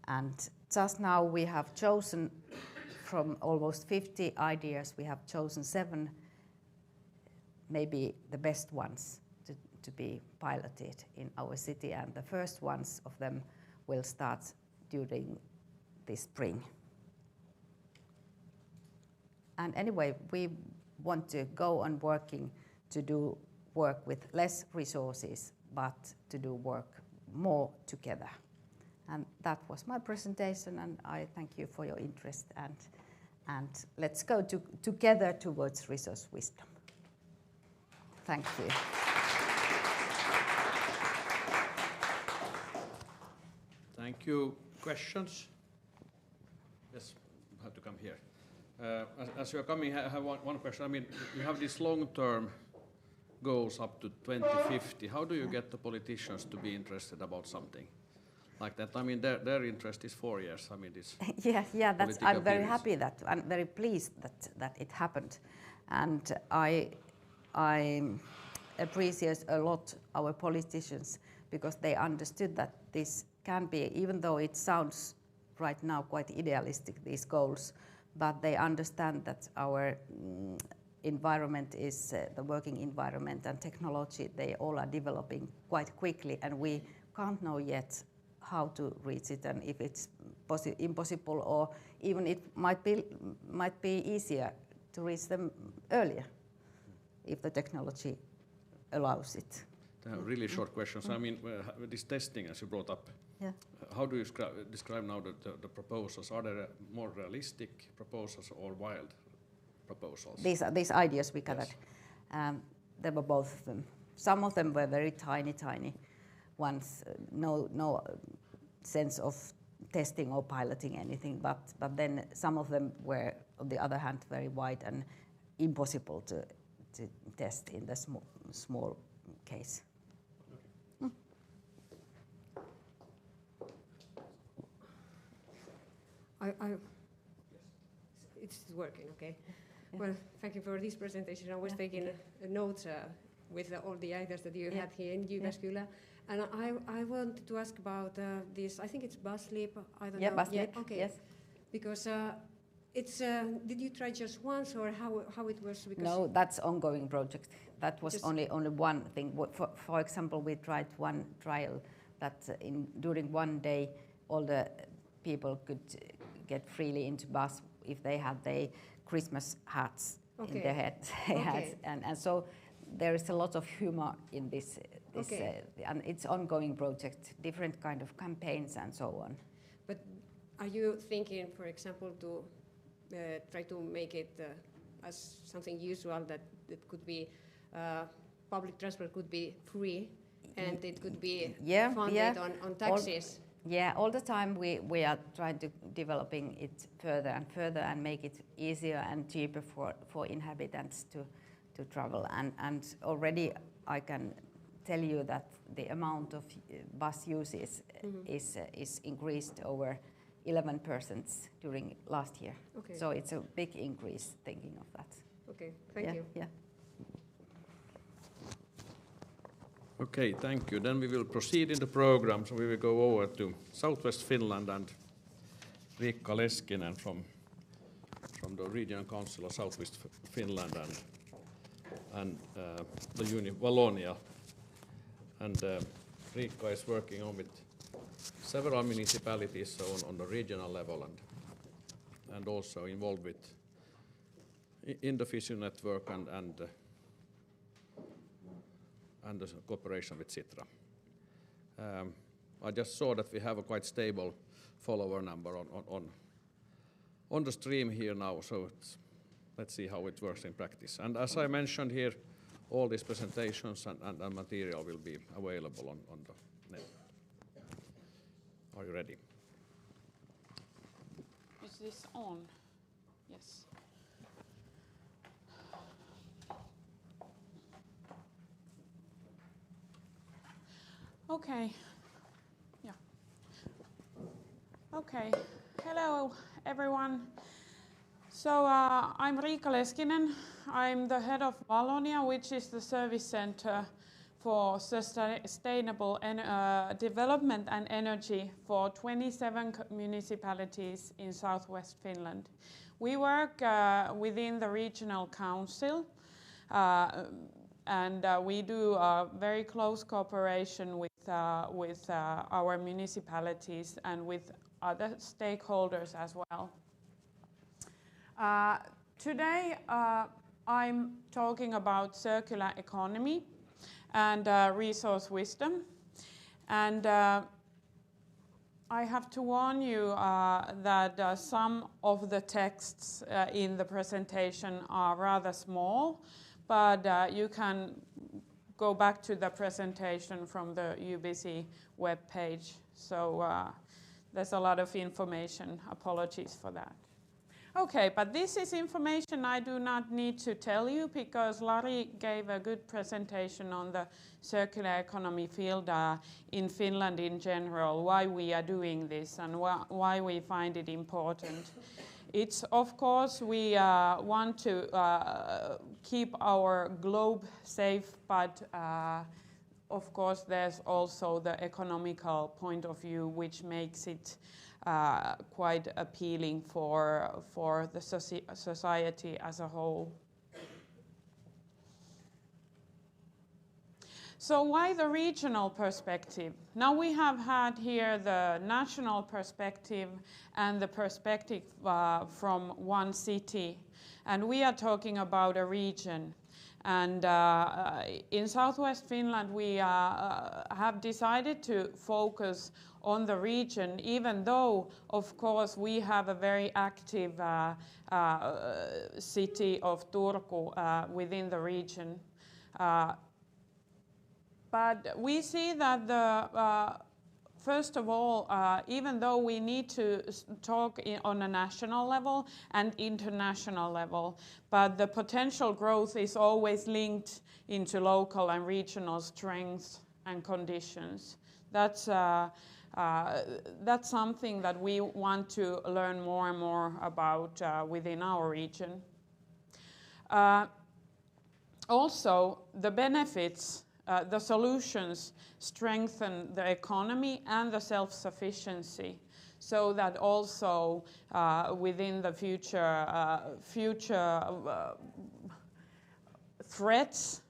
And just now we have chosen from almost 50 ideas, we have chosen 7, maybe the best ones to be piloted in our city, and the first ones of them will start during this spring. And anyway, we want to go on working to do work with less resources, but to do work more together. And that was my presentation, and I thank you for your interest, and let's go together towards resource wisdom. Thank you. Thank you. Questions? Yes, you have to come here. As you're coming, I have one question. I mean, you have these long-term goals up to 2050. How do you get the politicians to be interested about something like that? I mean, their interest is 4 years. I mean, this. Yeah. That's. I'm very happy that I'm very pleased that it happened, and I appreciate a lot our politicians because they understood that this can be, even though it sounds right now quite idealistic, these goals, but they understand that our environment is the working environment and technology, they all are developing quite quickly, and we can't know yet how to reach it and if it's impossible, or even it might be easier to reach them earlier if the technology allows it. Really short questions. I mean, this testing, as you brought up, how do you describe now the proposals? Are there more realistic proposals or wild proposals? These ideas we gathered, there were both of them. Some of them were very tiny ones, no sense of testing or piloting anything, but then some of them were, on the other hand, very wide and impossible to test in the small case. It's working, okay. Yeah. Well, thank you for this presentation. I was taking notes with all the ideas that you had here in Jyväskylä. And I wanted to ask about this, I think it's bus leap, I don't know. Bus leap, okay. Yes. Because it's, did you try just once, or how it was? Because no, that's ongoing project. That was only one thing. For example, we tried one trial that during one day all the people could get freely into bus if they had their Christmas hats in their heads. And so there is a lot of humor in this and it's ongoing project, different kind of campaigns and so on. But are you thinking, for example, to try to make it as something usual, that it could be public transport could be free and it could be funded on taxes? All the time we are trying to developing it further and further and make it easier and cheaper for inhabitants to travel. And already I can tell you that the amount of bus uses is increased over 11% during last year. Okay. So it's a big increase thinking of that. Okay, thank you. Yeah. Okay, thank you. Then we will proceed in the program. So we will go over to Southwest Finland and Riikka Leskinen from the Regional Council of Southwest Finland and the Valonia. And Riikka is working on with several municipalities, so on the regional level and also involved with in the Fission network and the cooperation with Sitra. I just saw that we have a quite stable follower number on the stream here now, so let's see how it works in practice. And as I mentioned here, all these presentations and material will be available on the net. Are you ready? Is this on? Yes. Okay. Yeah. Okay. Hello, everyone. So I'm Riikka Leskinen. I'm the head of Valonia, which is the service center for sustainable development and energy for 27 municipalities in southwest Finland. We work within the regional council and we do very close cooperation with our municipalities and with other stakeholders as well. Today I'm talking about circular economy and resource wisdom. And I have to warn you that some of the texts in the presentation are rather small, but you can go back to the presentation from the UBC webpage. So there's a lot of information. Apologies for that. Okay, but this is information I do not need to tell you because Lari gave a good presentation on the circular economy field in Finland in general, why we are doing this and why we find it important. It's, of course, we want to keep our globe safe, but of course there's also the economical point of view which makes it quite appealing for the society as a whole. So why the regional perspective? Now we have had here the national perspective and the perspective from one city, and we are talking about a region. And in southwest Finland, we have decided to focus on the region, even though, of course, we have a very active city of Turku within the region. But we see that first of all, even though we need to talk on a national level and international level, but the potential growth is always linked into local and regional strengths and conditions. That's something that we want to learn more and more about within our region. Also, the benefits, the solutions strengthen the economy and the self-sufficiency, so that also within the future threats,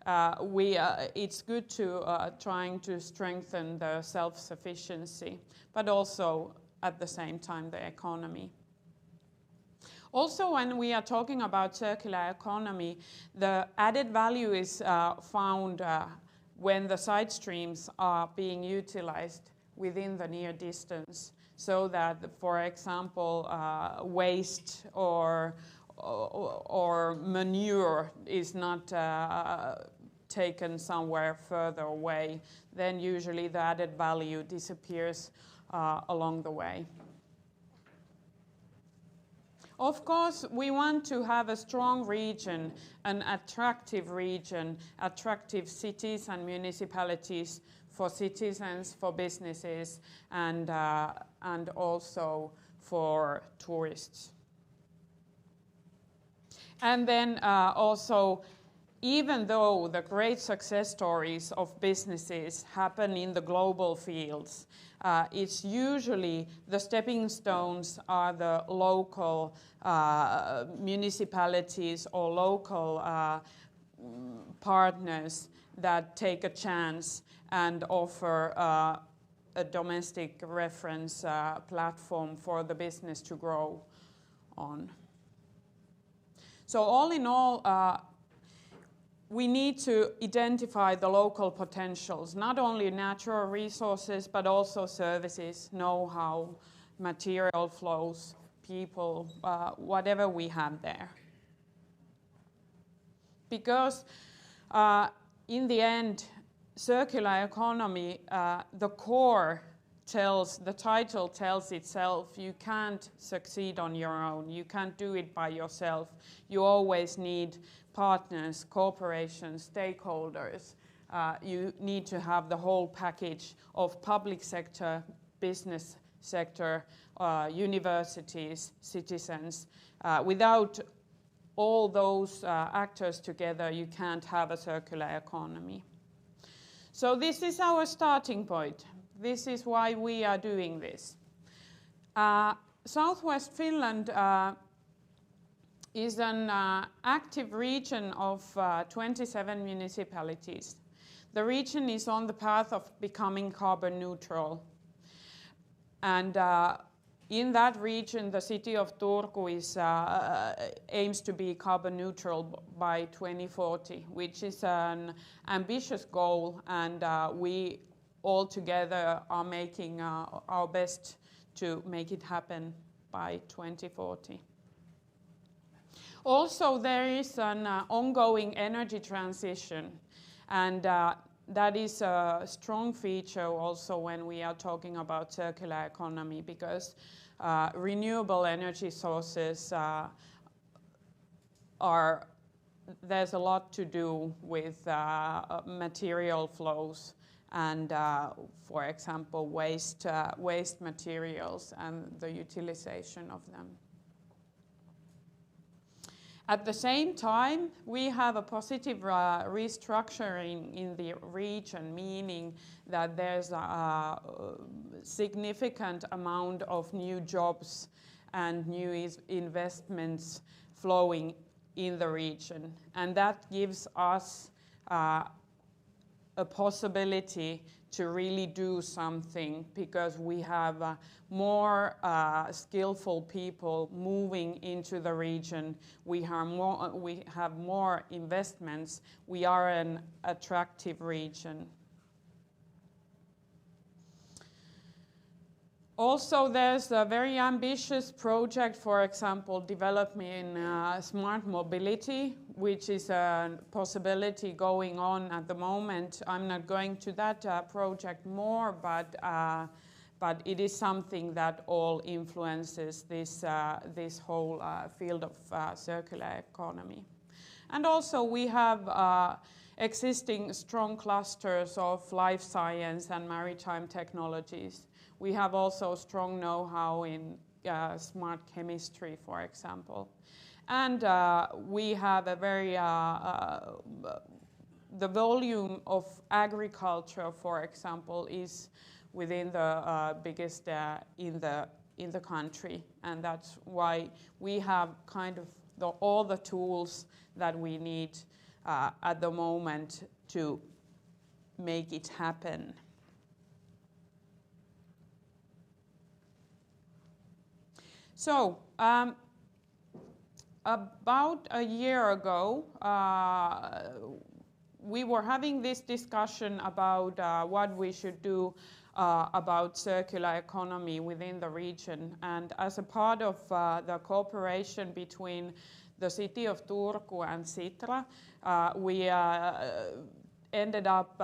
it's good to trying to strengthen the self-sufficiency, but also at the same time the economy. Also, when we are talking about circular economy, the added value is found when the side streams are being utilized within the near distance, so that, for example, waste or manure is not taken somewhere further away. Then usually the added value disappears along the way. Of course, we want to have a strong region, an attractive region, attractive cities and municipalities for citizens, for businesses, and also for tourists. And then also, even though the great success stories of businesses happen in the global fields, it's usually the stepping stones are the local municipalities or local partners that take a chance and offer a domestic reference platform for the business to grow on. So all in all, we need to identify the local potentials, not only natural resources, but also services, know-how, material flows, people, whatever we have there. Because in the end, circular economy, the core the title tells itself, you can't succeed on your own. You can't do it by yourself. You always need partners, corporations, stakeholders. You need to have the whole package of public sector, business sector, universities, citizens. Without all those actors together, you can't have a circular economy. So this is our starting point. This is why we are doing this. Southwest Finland is an active region of 27 municipalities. The region is on the path of becoming carbon neutral. And in that region, the city of Turku aims to be carbon neutral by 2040, which is an ambitious goal, and we all together are making our best to make it happen by 2040. Also, there is an ongoing energy transition, and that is a strong feature also when we are talking about circular economy, because renewable energy sources there's a lot to do with material flows and, for example, waste materials and the utilization of them. At the same time, we have a positive restructuring in the region, meaning that there's a significant amount of new jobs and new investments flowing in the region. And that gives us a possibility to really do something, because we have more skillful people moving into the region. We have more investments. We are an attractive region. Also, there's a very ambitious project, for example, developing smart mobility, which is a possibility going on at the moment. I'm not going to that project more, but it is something that all influences this whole field of circular economy. And also we have existing strong clusters of life science and maritime technologies. We have also strong know-how in smart chemistry, for example. And we have a very, the volume of agriculture, for example, is within the biggest in the country. And that's why we have kind of all the tools that we need at the moment to make it happen. So, about a year ago, we were having this discussion about what we should do about circular economy within the region. And as a part of the cooperation between the city of Turku and Sitra, we ended up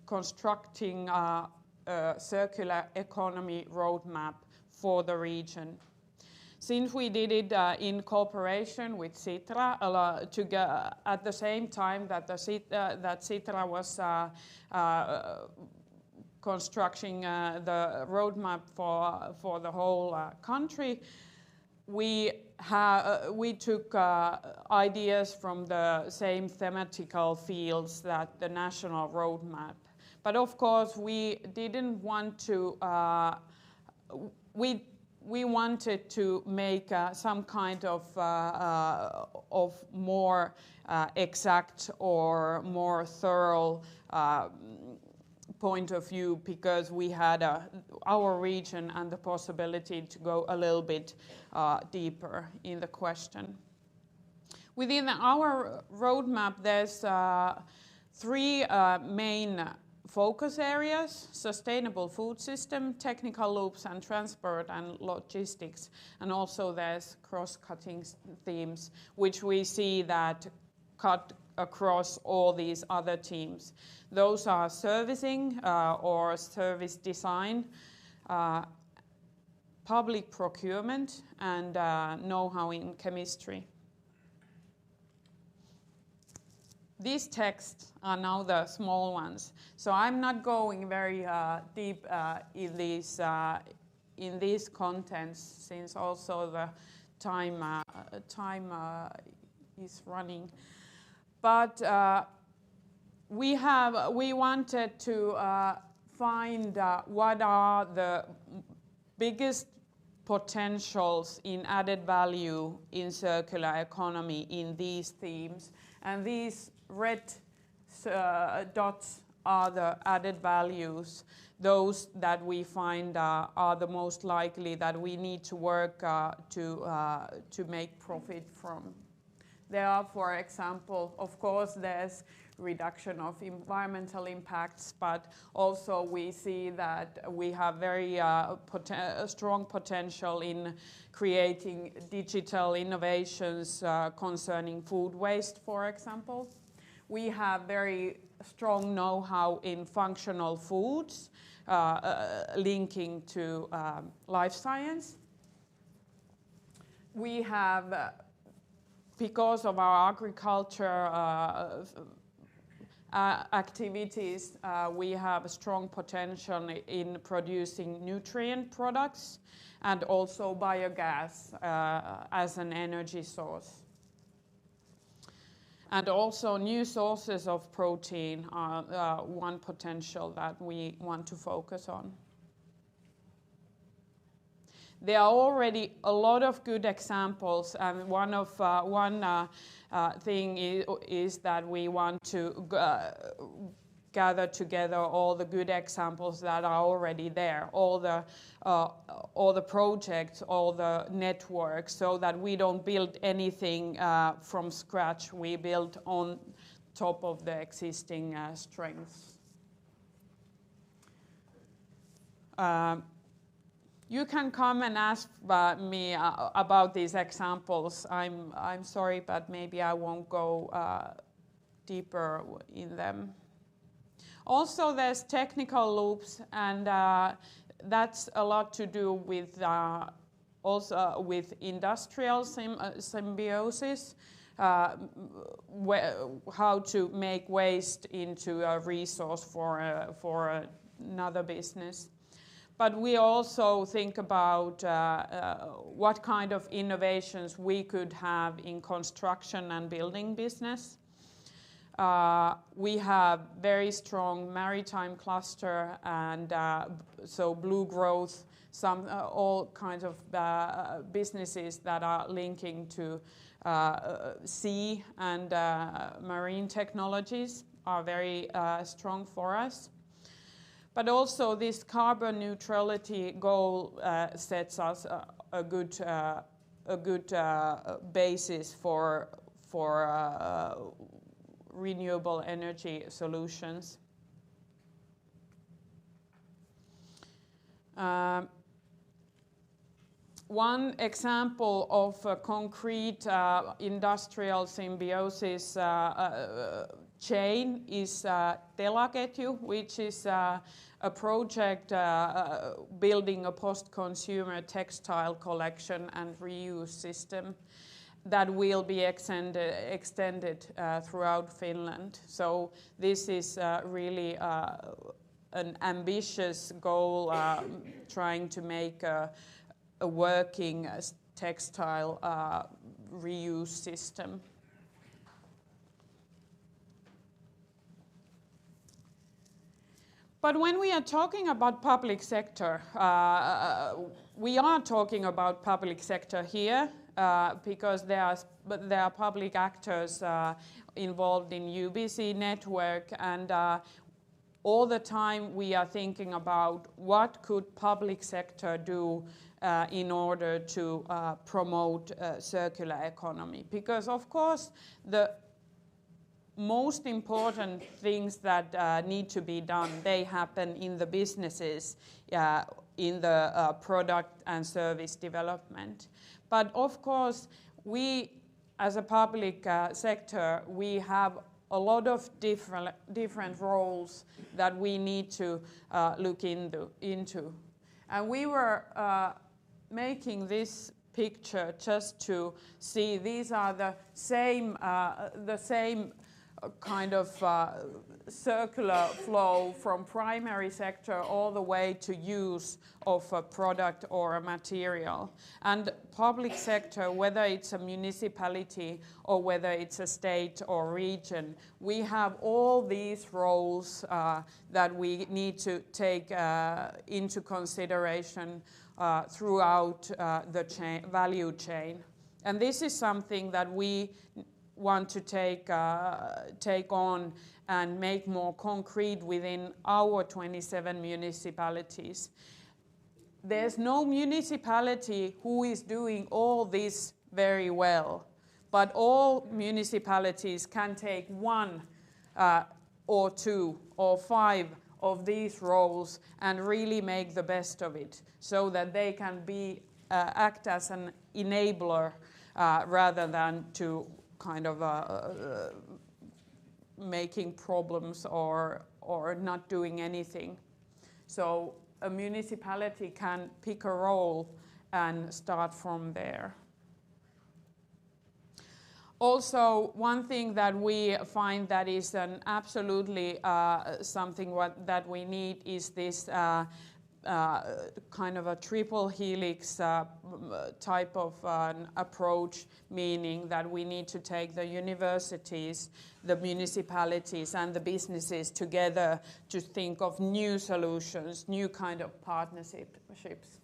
constructing a circular economy roadmap for the region. Since we did it in cooperation with Sitra, at the same time that Sitra was constructing the roadmap for the whole country, we took ideas from the same thematical fields that the national roadmap. But of course, we didn't want to. We wanted to make some kind of more exact or more thorough point of view, because we had our region and the possibility to go a little bit deeper in the question. Within our roadmap, there's 3 main focus areas: sustainable food system, technical loops and transport and logistics. And also there's cross-cutting themes, which we see that cut across all these other teams. Those are servicing or service design, public procurement, and know-how in chemistry. These texts are now the small ones, so I'm not going very deep in these contents, since also the time is running. But we wanted to find what are the biggest potentials in added value in circular economy in these themes, and these red dots are the added values, those that we find are the most likely that we need to work to make profit from. There are, for example, of course, there's reduction of environmental impacts, but also we see that we have very strong potential in creating digital innovations concerning food waste, for example. We have very strong know-how in functional foods, linking to life science. We have, because of our agriculture activities, we have a strong potential in producing nutrient products and also biogas as an energy source. And also new sources of protein are one potential that we want to focus on. There are already a lot of good examples, and one thing is that we want to gather together all the good examples that are already there, all the projects, all the networks, so that we don't build anything from scratch. We build on top of the existing strengths. You can come and ask me about these examples. I'm sorry, but maybe I won't go deeper in them. Also, there's technical loops, and that's a lot to do with also with industrial symbiosis, how to make waste into a resource for another business. But we also think about what kind of innovations we could have in construction and building business. We have very strong maritime cluster, and so blue growth, all kinds of businesses that are linking to sea and marine technologies are very strong for us. But also this carbon neutrality goal sets us a good basis for renewable energy solutions. One example of a concrete industrial symbiosis chain is Telaketju, which is a project building a post-consumer textile collection and reuse system that will be extended throughout Finland. So this is really an ambitious goal, trying to make a working textile reuse system. But when we are talking about public sector, we are talking about public sector here because there are public actors involved in UBC network, and all the time we are thinking about what could public sector do in order to promote circular economy. Because of course the most important things that need to be done, they happen in the businesses, in the product and service development. But of course, we as a public sector, we have a lot of different roles that we need to look into. And we were making this picture just to see these are the same kind of circular flow from primary sector all the way to use of a product or a material. And public sector, whether it's a municipality or whether it's a state or region, we have all these roles that we need to take into consideration throughout the value chain. And this is something that we want to take on and make more concrete within our 27 municipalities. There's no municipality who is doing all this very well, but all municipalities can take one or two or five of these roles and really make the best of it, so that they can act as an enabler rather than to kind of making problems or not doing anything. So a municipality can pick a role and start from there. Also, one thing that we find that is an absolutely something that we need is this kind of a triple helix type of approach, meaning that we need to take the universities, the municipalities and the businesses together to think of new solutions, new kind of partnerships.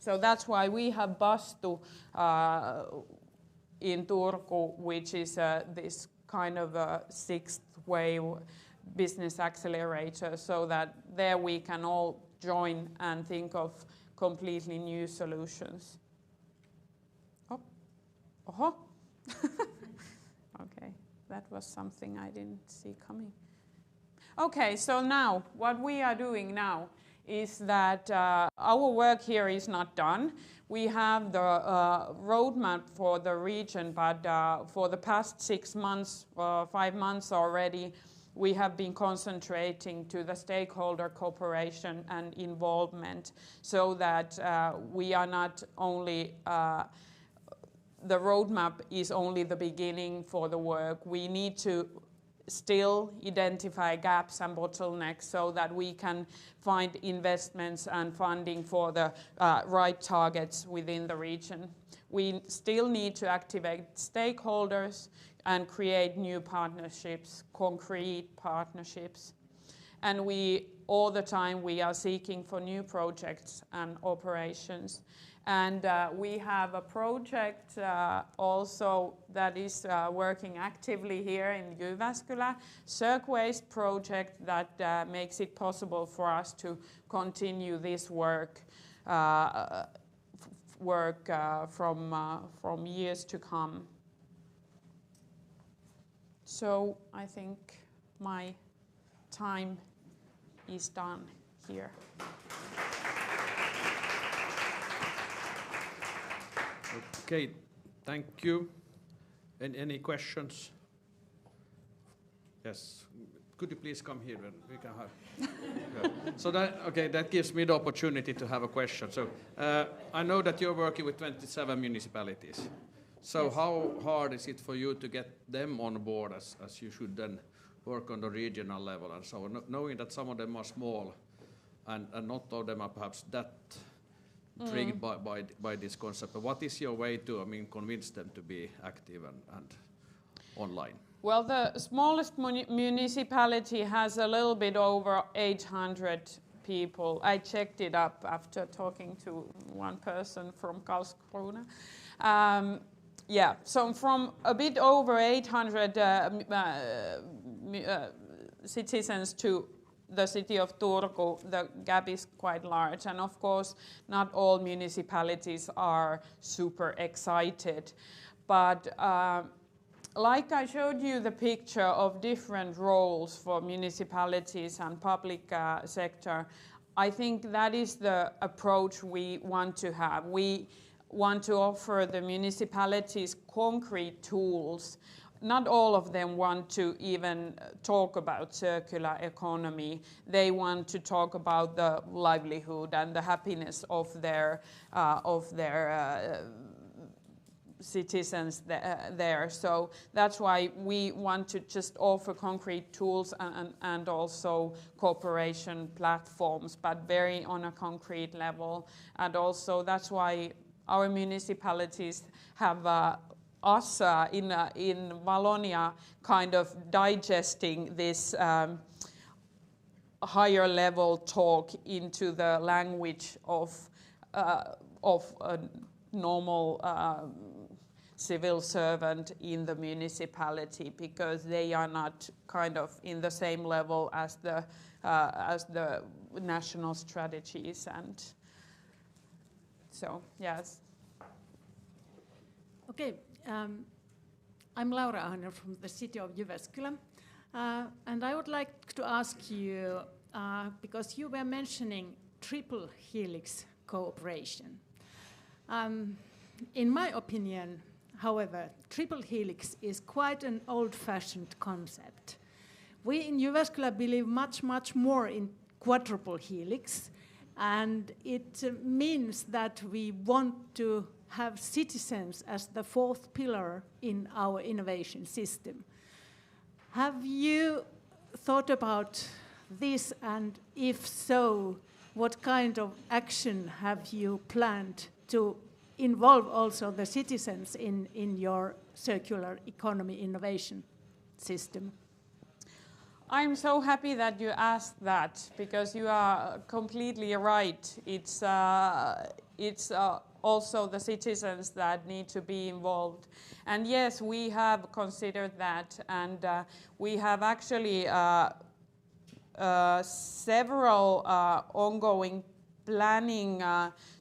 So that's why we have Bastu in Turku, which is this kind of a sixth wave business accelerator, so that there we can all join and think of completely new solutions. Oh, oh. Okay, that was something I didn't see coming. Okay, so now what we are doing now is that our work here is not done. We have the roadmap for the region, but for the past 6 months, 5 months already, we have been concentrating to the stakeholder cooperation and involvement, so that we are not only the roadmap is only the beginning for the work. We need to still identify gaps and bottlenecks so that we can find investments and funding for the right targets within the region. We still need to activate stakeholders and create new partnerships, concrete partnerships. And all the time we are seeking for new projects and operations. And we have a project also that is working actively here in Jyväskylä, Cirque project that makes it possible for us to continue this work from years to come. So I think my time is done here. Okay, thank you. Any questions? Yes. Could you please come here and we can have. Yeah. So that gives me the opportunity to have a question. So I know that you're working with 27 municipalities. So yes. How hard is it for you to get them on board as you should then work on the regional level and so on, knowing that some of them are small and not all of them are perhaps that intrigued by this concept. But what is your way to, convince them to be active and online? Well, the smallest municipality has a little bit over 800 people. I checked it up after talking to one person from Karlskrona. So from a bit over 800 citizens to the city of Turku, the gap is quite large. And of course, not all municipalities are super excited. But like I showed you the picture of different roles for municipalities and public sector, I think that is the approach we want to have. We want to offer the municipalities concrete tools. Not all of them want to even talk about circular economy. They want to talk about the livelihood and the happiness of their citizens there. So that's why we want to just offer concrete tools and also cooperation platforms, but very on a concrete level. And also that's why our municipalities have us in Valonia kind of digesting this higher level talk into the language of a normal civil servant in the municipality, because they are not kind of in the same level as the national strategies. And so, yes. Okay, I'm Laura Ahner from the city of Jyväskylä, and I would like to ask you, because you were mentioning triple helix cooperation. In my opinion, however, triple helix is quite an old-fashioned concept. We in Jyväskylä believe much more in quadruple helix, and it means that we want to have citizens as the fourth pillar in our innovation system. Have you thought about this, and if so, what kind of action have you planned to involve also the citizens in your circular economy innovation system? I'm so happy that you asked that, because you are completely right. it's also the citizens that need to be involved. And yes, we have considered that, and we have actually several ongoing planning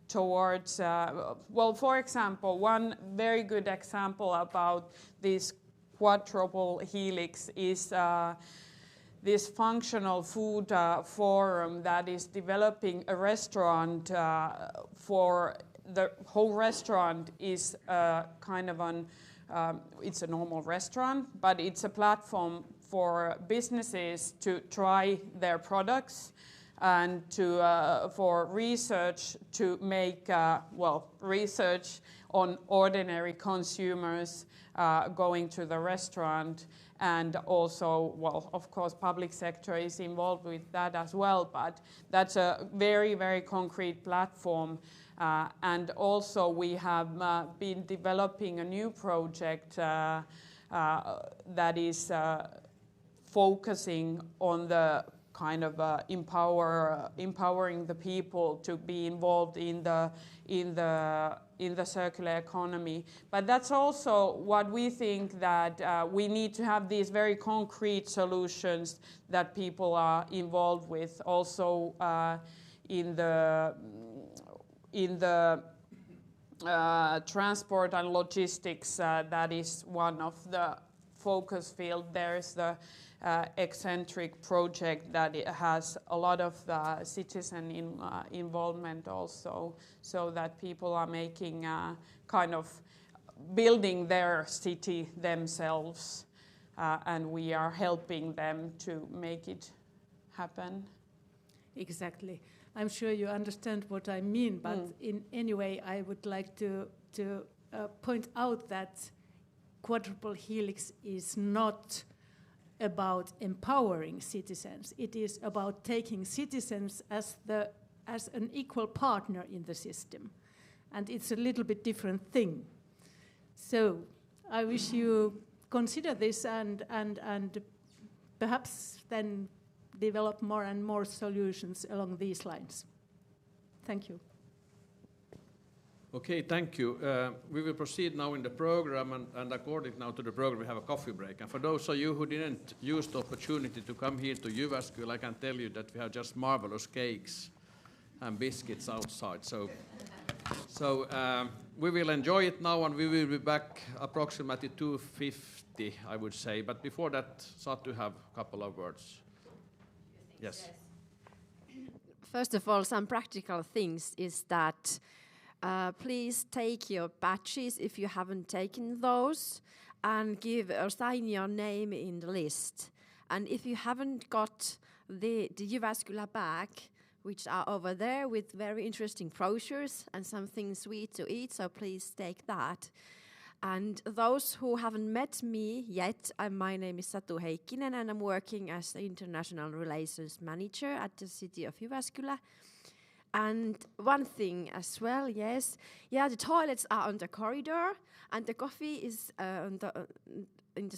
towards, well, for example, one very good example about this quadruple helix is this functional food forum that is developing a restaurant for the whole restaurant is kind of an, it's a normal restaurant, but it's a platform for businesses to try their products and to for research to make well, research on ordinary consumers going to the restaurant, and also, well, of course, public sector is involved with that as well, but that's a very, very concrete platform. And also we have been developing a new project that is focusing on the kind of empowering the people to be involved in the circular economy. But that's also what we think, that we need to have these very concrete solutions that people are involved with. Also in the transport and logistics, that is one of the focus field. There's the eccentric project that it has a lot of citizen involvement also, so that people are making kind of building their city themselves, and we are helping them to make it happen. Exactly. I'm sure you understand what I mean, but in any way I would like to point out that quadruple helix is not about empowering citizens. It is about taking citizens as an equal partner in the system. And it's a little bit different thing. So I wish you consider this and perhaps then develop more and more solutions along these lines. Thank you. Okay, thank you. We will proceed now in the program, and according now to the program, we have a coffee break. And for those of you who didn't use the opportunity to come here to Jyväskylä, I can tell you that we have just marvelous cakes and biscuits outside. So we will enjoy it now, and we will be back approximately 2:50, I would say. But before that, Satu have a couple of words. Yes. First of all, some practical things is that please take your badges if you haven't taken those, and give or sign your name in the list. And if you haven't got the Jyväskylä bag, which are over there with very interesting brochures and something sweet to eat, so please take that. And those who haven't met me yet, my name is Satu Heikkinen, and I'm working as the International Relations Manager at the city of Jyväskylä. And one thing as well, yes, the toilets are on the corridor, and the coffee is not in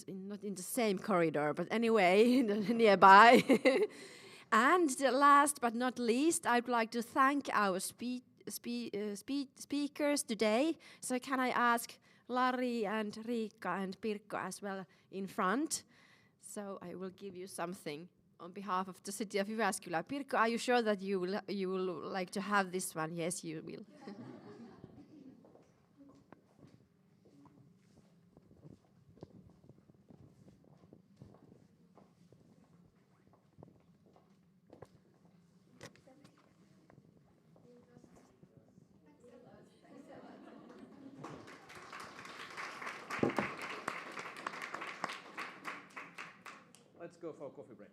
the same corridor, but anyway, nearby. And the last but not least, I'd like to thank our speakers today. So can I ask Lari and Riikka and Pirkko as well in front? So I will give you something on behalf of the city of Jyväskylä. Pirkko, are you sure that you will like to have this one? Yes, you will. Let's go for a coffee break.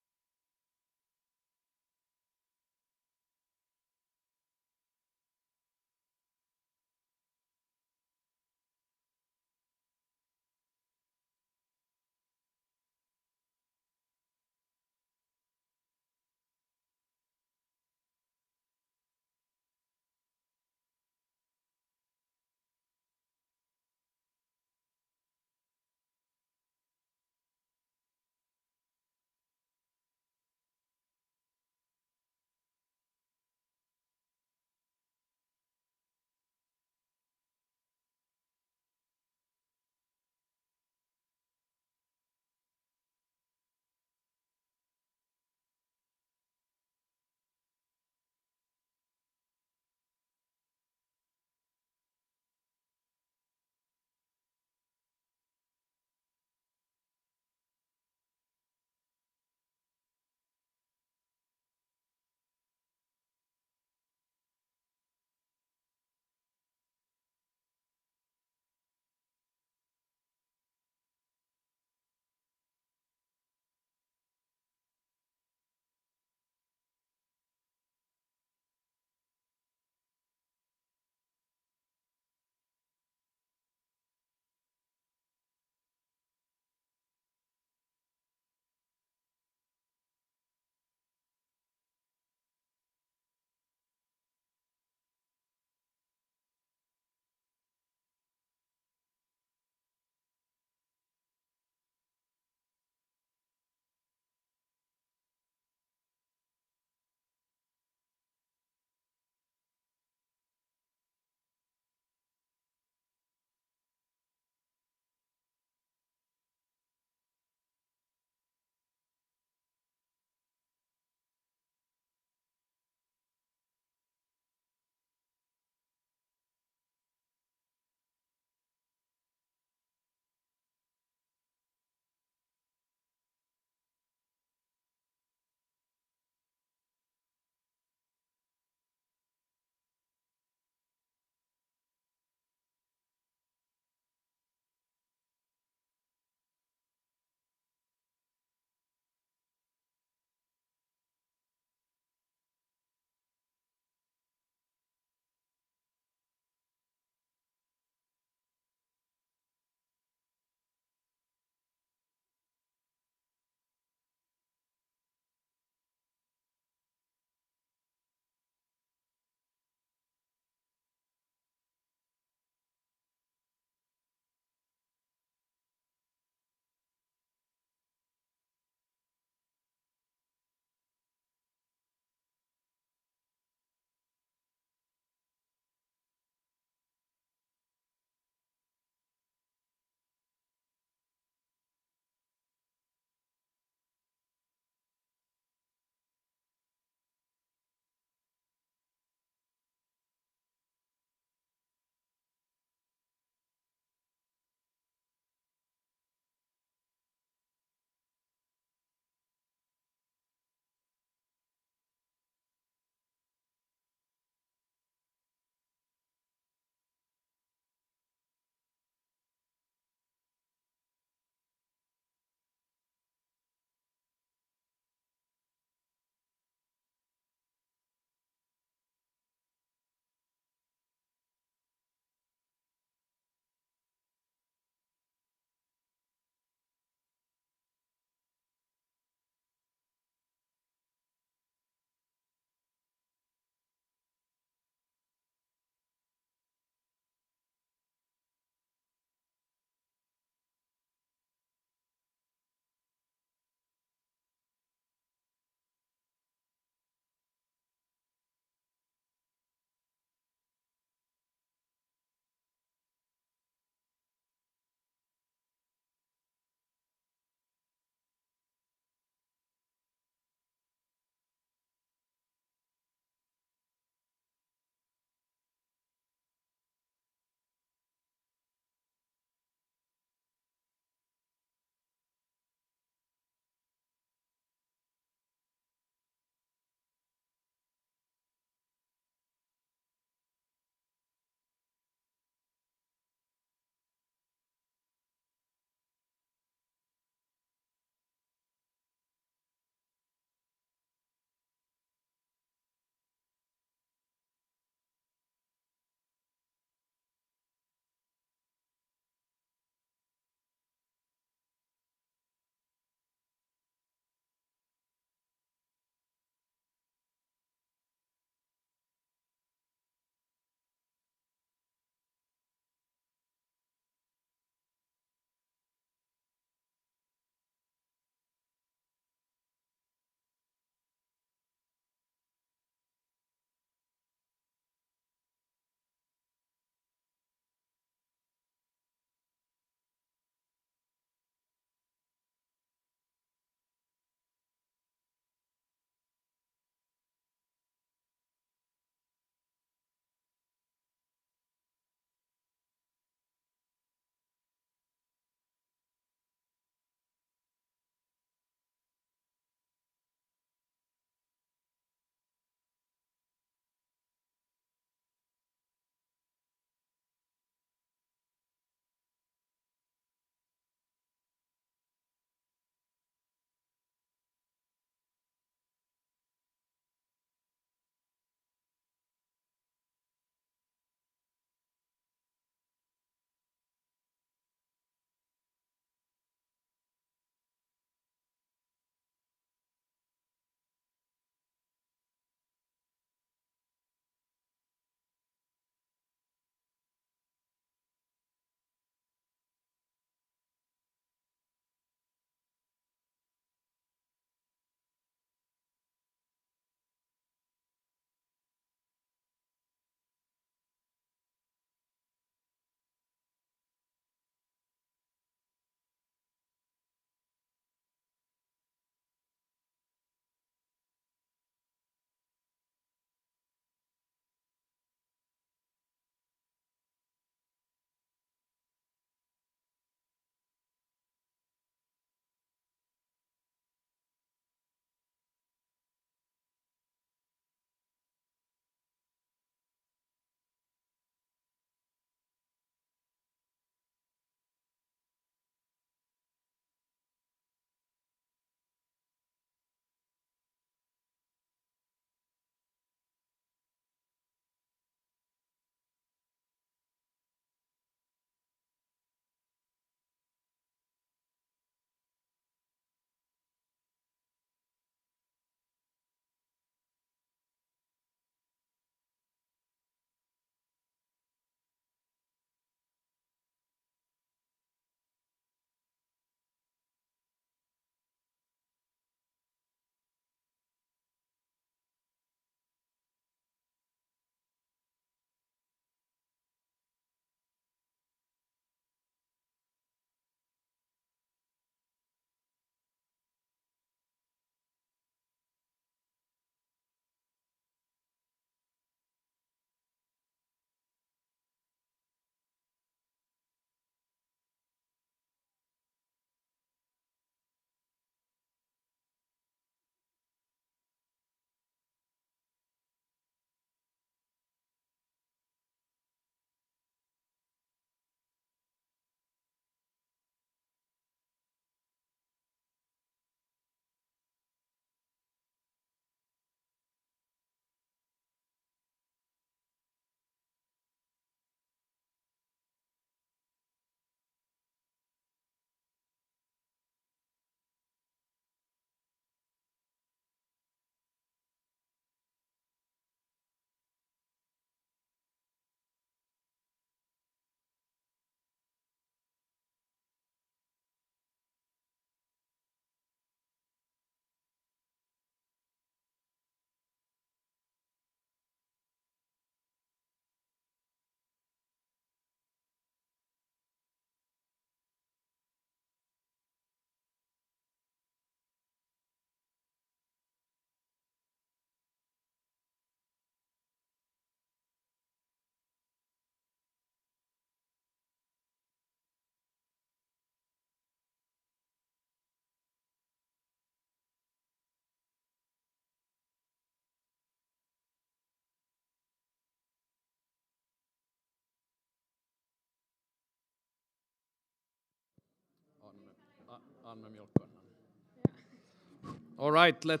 All right, let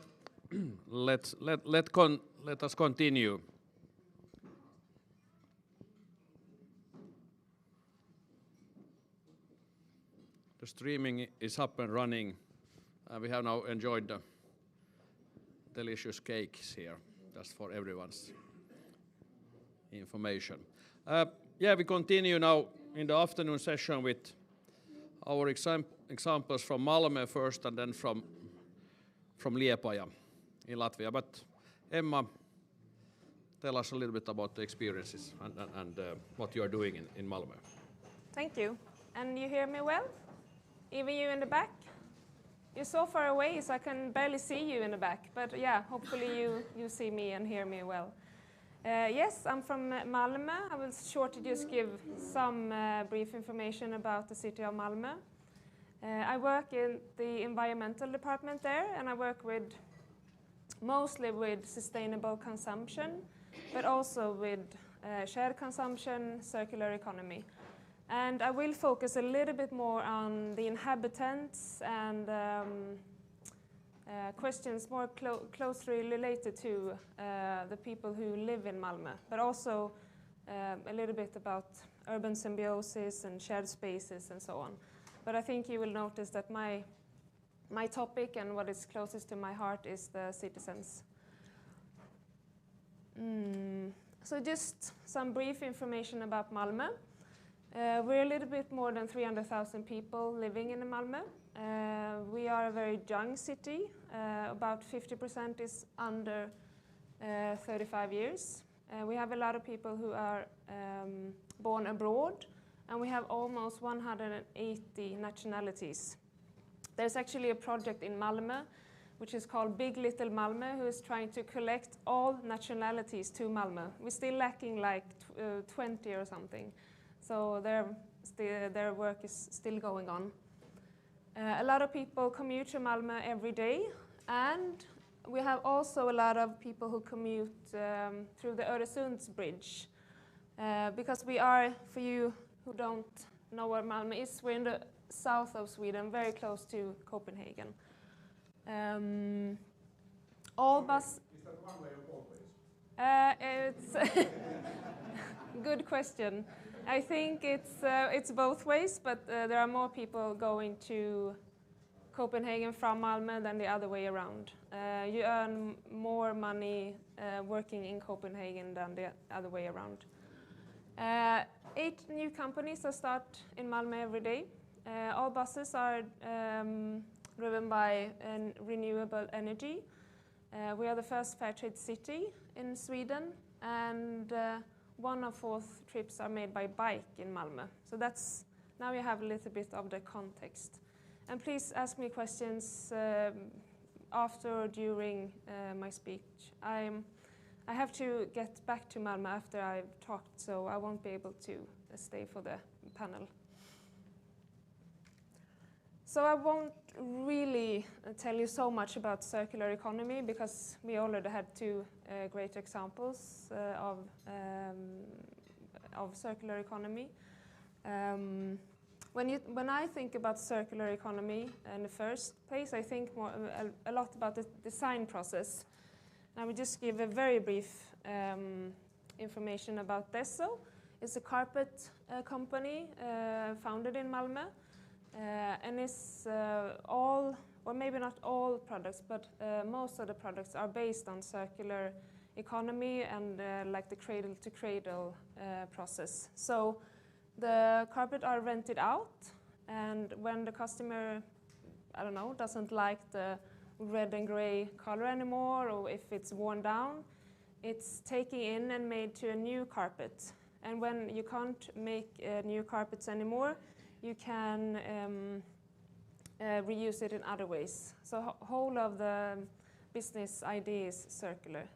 us continue. The streaming is up and running. We have now enjoyed the delicious cakes here, just for everyone's information. We continue now in the afternoon session with our examples from Malmö first and then from Liepaja in Latvia. But Emma, tell us a little bit about the experiences and what you are doing in Malmö. Thank you. And you hear me well? Even you in the back? You're so far away, so I can barely see you in the back. But yeah, hopefully you see me and hear me well. Yes, I'm from Malmö. I will shortly just give some brief information about the city of Malmö. I work in the environmental department there, and I work mostly with sustainable consumption, but also with shared consumption, circular economy. And I will focus a little bit more on the inhabitants and questions more closely related to the people who live in Malmö, but also a little bit about urban symbiosis and shared spaces and so on. But I think you will notice that my topic and what is closest to my heart is the citizens. So just some brief information about Malmö. We're a little bit more than 300,000 people living in Malmö. We are a very young city. About 50% is under 35 years. We have a lot of people who are born abroad, and we have almost 180 nationalities. There's actually a project in Malmö which is called Big Little Malmö, who is trying to collect all nationalities to Malmö. We're still lacking like 20 or something. So their work is still going on. A lot of people commute to Malmö every day, and we have also a lot of people who commute through the Öresunds bridge. Because we are, for you who don't know where Malmö is, we're in the south of Sweden, very close to Copenhagen. All bus. Is that one way or both ways? It's good question. I think it's both ways, but there are more people going to Copenhagen from Malmö than the other way around. You earn more money working in Copenhagen than the other way around. 8 new companies that start in Malmö every day. All buses are driven by renewable energy. We are the first fair trade city in Sweden, and 1 of 4 trips are made by bike in Malmö. So that's, now you have a little bit of the context. And please ask me questions after or during my speech. I have to get back to Malmö after I've talked, so I won't be able to stay for the panel. So I won't really tell you so much about circular economy, because we already had 2 great examples of circular economy. When I think about circular economy in the first place, I think a lot about the design process. I will just give a very brief information about Dace. It's a carpet company founded in Malmö. And it's all, or maybe not all products, but most of the products are based on circular economy and like the cradle-to-cradle process. So the carpet are rented out, and when the customer, I don't know, doesn't like the red and gray color anymore, or if it's worn down, it's taken in and made to a new carpet. And when you can't make new carpets anymore, you can reuse it in other ways. So whole of the business idea is circular.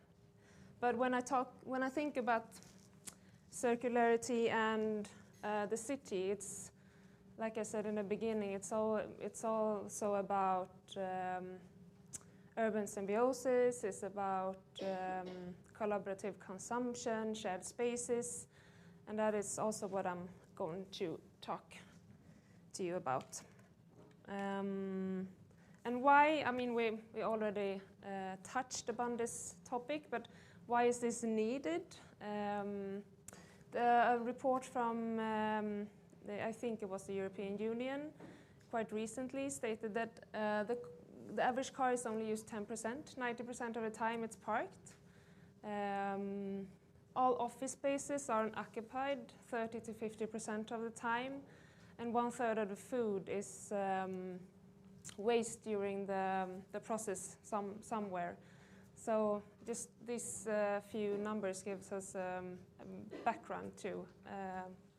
But when I think about circularity and the city, it's like I said in the beginning, it's also about urban symbiosis. It's about collaborative consumption, shared spaces, and that is also what I'm going to talk to you about. And why, I mean, we already touched upon this topic, but why is this needed? The report from, I think it was the European Union, quite recently stated that the average car is only used 10%, 90% of the time it's parked. All office spaces are unoccupied 30 to 50% of the time, and 1/3 of the food is waste during the process somewhere. So just these few numbers gives us a background to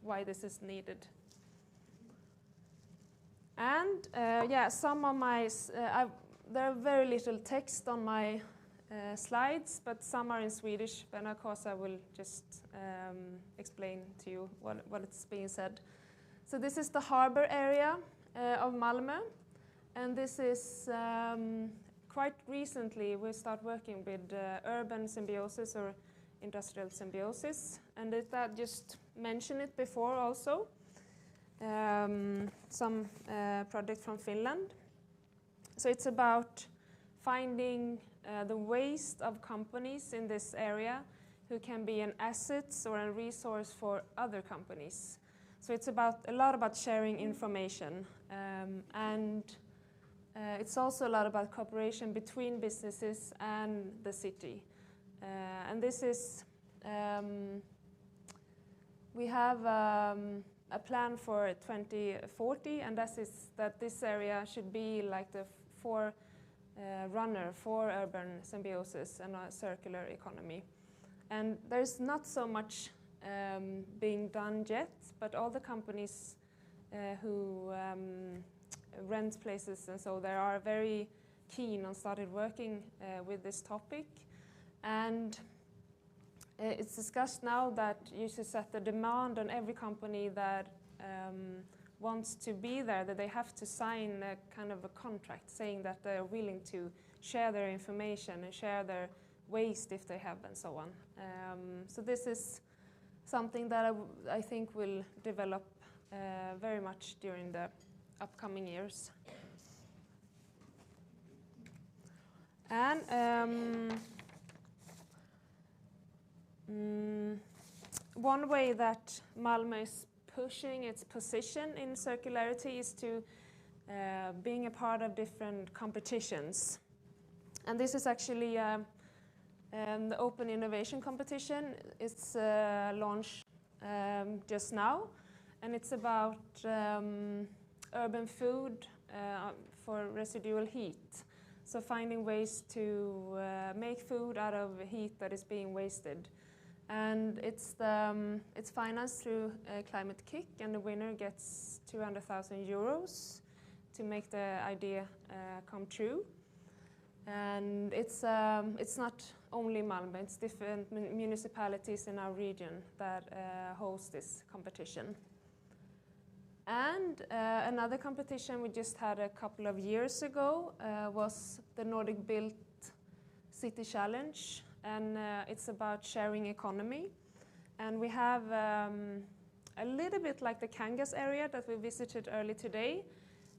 why this is needed. And yeah, some of my, there are very little text on my slides, but some are in Swedish, but of course I will just explain to you what is being said. So this is the harbor area of Malmö, and this is quite recently we start working with urban symbiosis or industrial symbiosis, and that just mentioned it before also. Some project from Finland. So it's about finding the waste of companies in this area who can be an asset or a resource for other companies. So it's a lot about sharing information, and it's also a lot about cooperation between businesses and the city. And this is, we have a plan for 2040, and that is that this area should be like the runner for urban symbiosis and a circular economy. And there's not so much being done yet, but all the companies who rent places and so they are very keen on started working with this topic. And it's discussed now that you should set the demand on every company that wants to be there, that they have to sign a kind of a contract saying that they're willing to share their information and share their waste if they have and so on. So this is something that I think will develop very much during the upcoming years. And one way that Malmö is pushing its position in circularity is to being a part of different competitions. And this is actually the Open Innovation Competition. It's launched just now, and it's about urban food for residual heat. So finding ways to make food out of heat that is being wasted. And it's financed through Climate Kick, and the winner gets 200,000 euros to make the idea come true. And it's not only Malmö, it's different municipalities in our region that host this competition. And another competition we just had a couple of years ago was the Nordic Built City Challenge, and it's about sharing economy. And we have a little bit like the Kangas area that we visited early today.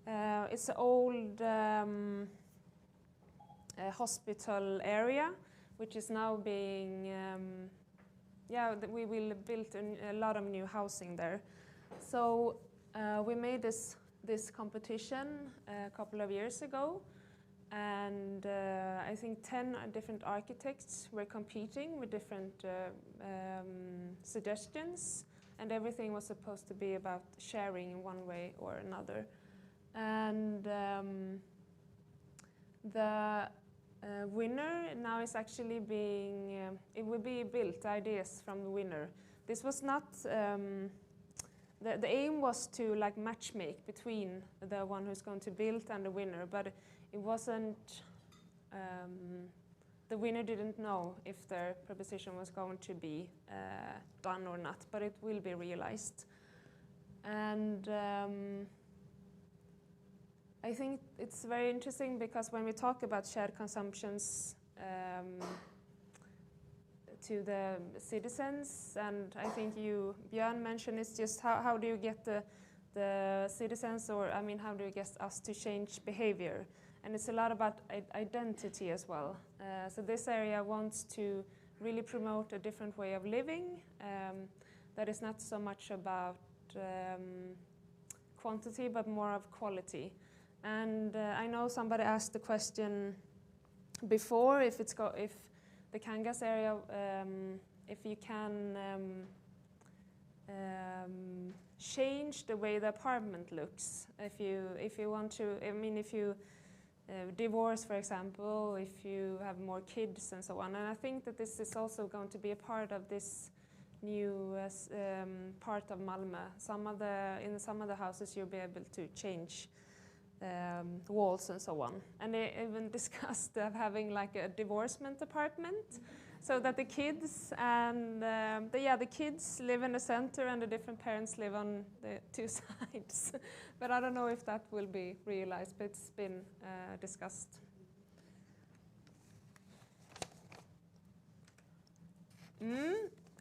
It's an old hospital area, which is now being, we will build a lot of new housing there. So we made this competition a couple of years ago, and I think 10 different architects were competing with different suggestions, and everything was supposed to be about sharing in one way or another. And the winner now is actually being, it will be built, ideas from the winner. This was not, the aim was to like matchmake between the one who's going to build and the winner, but it wasn't, the winner didn't know if their proposition was going to be done or not, but it will be realized. And I think it's very interesting because when we talk about shared consumptions to the citizens, and I think you, Björn, mentioned it's just how do you get the citizens, or I mean, how do you get us to change behavior? And it's a lot about identity as well. So this area wants to really promote a different way of living that is not so much about quantity, but more of quality. And I know somebody asked the question before if the Kangas area, if you can change the way the apartment looks. If you want to, I mean, if you divorce, for example, if you have more kids and so on. And I think that this is also going to be a part of this new part of Malmö. In some of the houses you'll be able to change walls and so on. And they even discussed of having like a divorcement apartment, so that the kids and the kids live in the center and the different parents live on the two sides. But I don't know if that will be realized, but it's been discussed.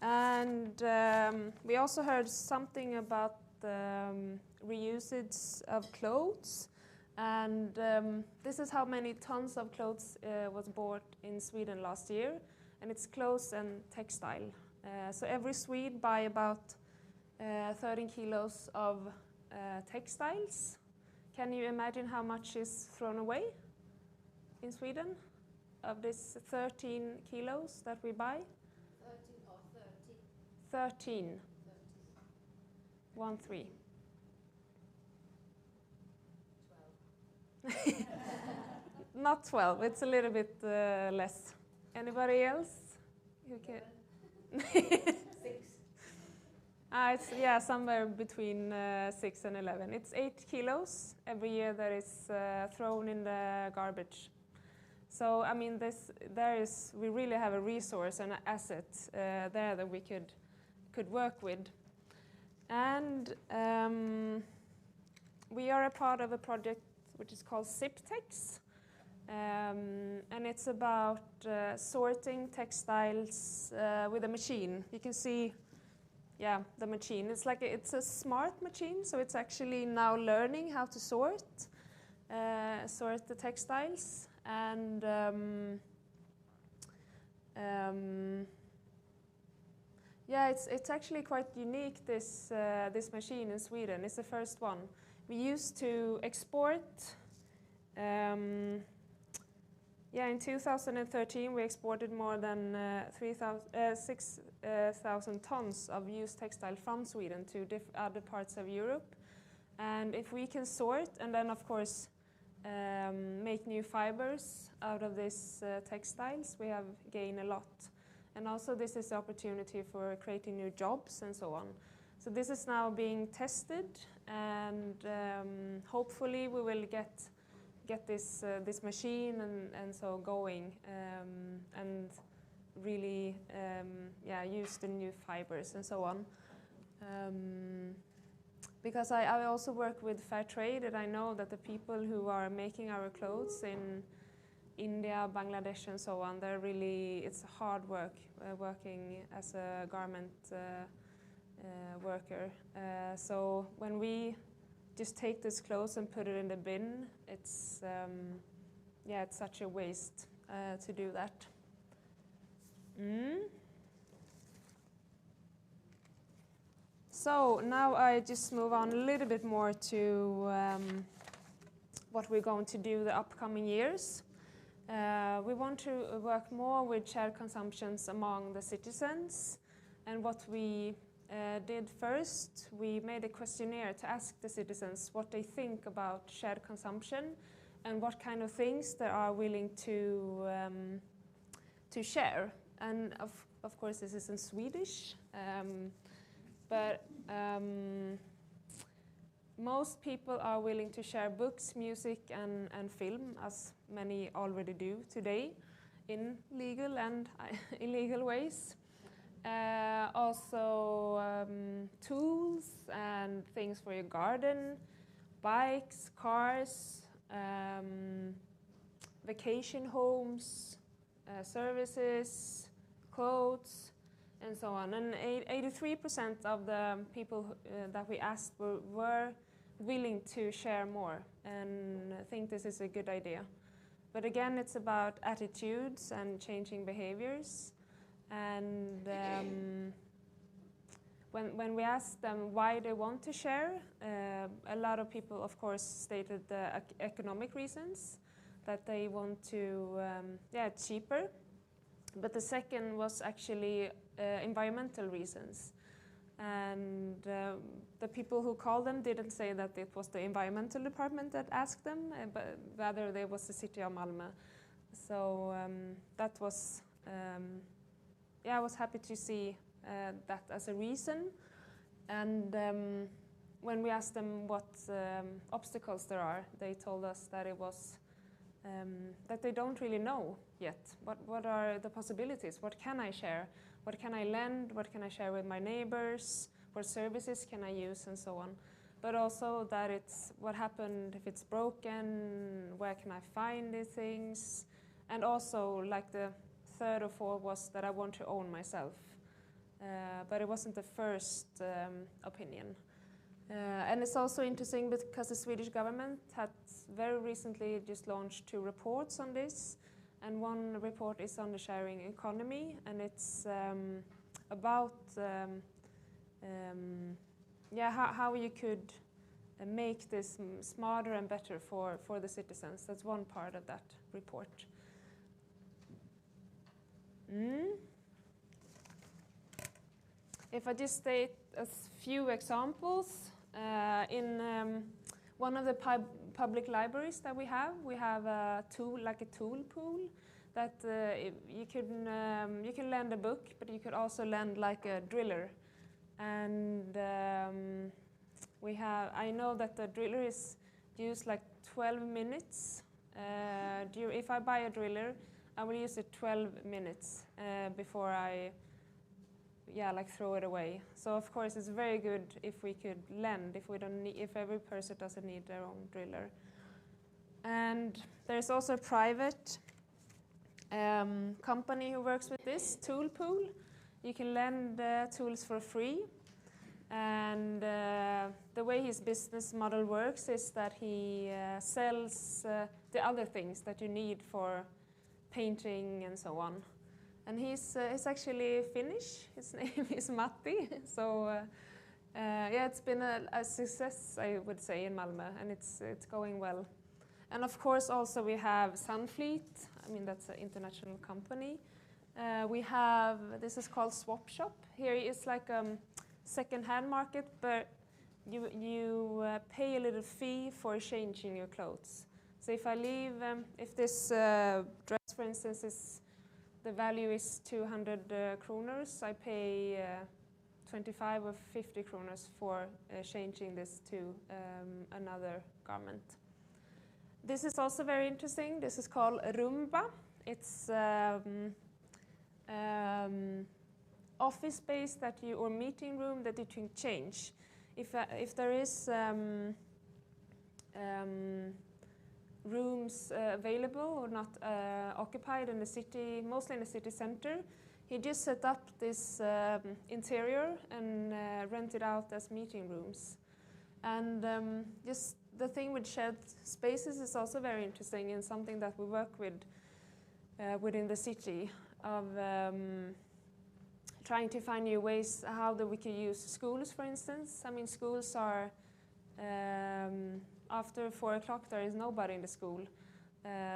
And we also heard something about reusage of clothes. And this is how many tons of clothes was bought in Sweden last year. And it's clothes and textile. So every Swede buy about 13 kilos of textiles. Can you imagine how much is thrown away in Sweden of this 13 kilos that we buy? 13 or 30? 13. 1, 3. 12. Not 12, it's a little bit less. Anybody else? You can. 6. It's somewhere between 6 and 11. It's 8 kilos every year that is thrown in the garbage. So I mean, we really have a resource and an asset there that we could work with, and we are a part of a project which is called Siptex. And it's about sorting textiles with a machine. You can see, the machine. It's a smart machine, so it's actually now learning how to sort the textiles. And it's actually quite unique. This machine in Sweden. It's the first one. We used to export. In 2013 we exported more than 6,000 tons of used textile from Sweden to other parts of Europe. And if we can sort and then of course make new fibers out of these textiles, we have gained a lot. And also this is the opportunity for creating new jobs and so on. So this is now being tested, and hopefully we will get this machine and so going and really use the new fibers and so on. Because I also work with fair trade, and I know that the people who are making our clothes in India, Bangladesh and so on, it's hard work working as a garment worker. So when we just take this clothes and put it in the bin, it's such a waste to do that. So now I just move on a little bit more to what we're going to do the upcoming years. We want to work more with shared consumptions among the citizens, and what we did first, we made a questionnaire to ask the citizens what they think about shared consumption and what kind of things they are willing to share. And of course this is in Swedish, but most people are willing to share books, music and film, as many already do today, in legal and illegal ways. Also tools and things for your garden, bikes, cars, vacation homes, services, clothes, and so on. And 83% of the people that we asked were willing to share more and think this is a good idea. But again, it's about attitudes and changing behaviors. And when we asked them why they want to share, a lot of people, of course, stated the economic reasons, that they want to, cheaper. But the second was actually environmental reasons. And the people who called them didn't say that it was the environmental department that asked them, but rather it was the city of Malmö. So that was, I was happy to see that as a reason. And when we asked them what obstacles there are, they told us that it was that they don't really know yet. What are the possibilities? What can I share? What can I lend? What can I share with my neighbors? What services can I use, and so on. But also that it's what happened if it's broken, where can I find these things? And also, like the third or fourth was that I want to own myself. But it wasn't the first opinion. And it's also interesting because the Swedish government had very recently just launched 2 reports on this. And one report is on the sharing economy, and it's about how you could make this smarter and better for the citizens. That's one part of that report. If I just state a few examples, in one of the public libraries that we have a tool, like a tool pool, that you can lend a book, but you could also lend like a driller. And I know that the driller is used like 12 minutes. If I buy a driller, I will use it 12 minutes before I throw it away. So of course it's very good if we could lend, if every person doesn't need their own driller. And there's also a private company who works with this tool pool. You can lend tools for free. And the way his business model works is that he sells the other things that you need for painting and so on. And he's actually Finnish. His name is Matti. So it's been a success, I would say, in Malmö, and it's going well. And of course, also we have Sunfleet. I mean, that's an international company. This is called Swap Shop. Here it's like a second-hand market, but you pay a little fee for changing your clothes. So if I leave, if this dress, for instance, the value is 200 kroners, I pay 25 or 50 kroners for changing this to another garment. This is also very interesting. This is called Rumba. It's office space or meeting room that you can change. If there is rooms available or not occupied in the city, mostly in the city center, he just set up this interior and rent it out as meeting rooms. And just the thing with shared spaces is also very interesting and something that we work with within the city of trying to find new ways how that we can use schools, for instance. I mean, schools are after 4 o'clock there is nobody in the school,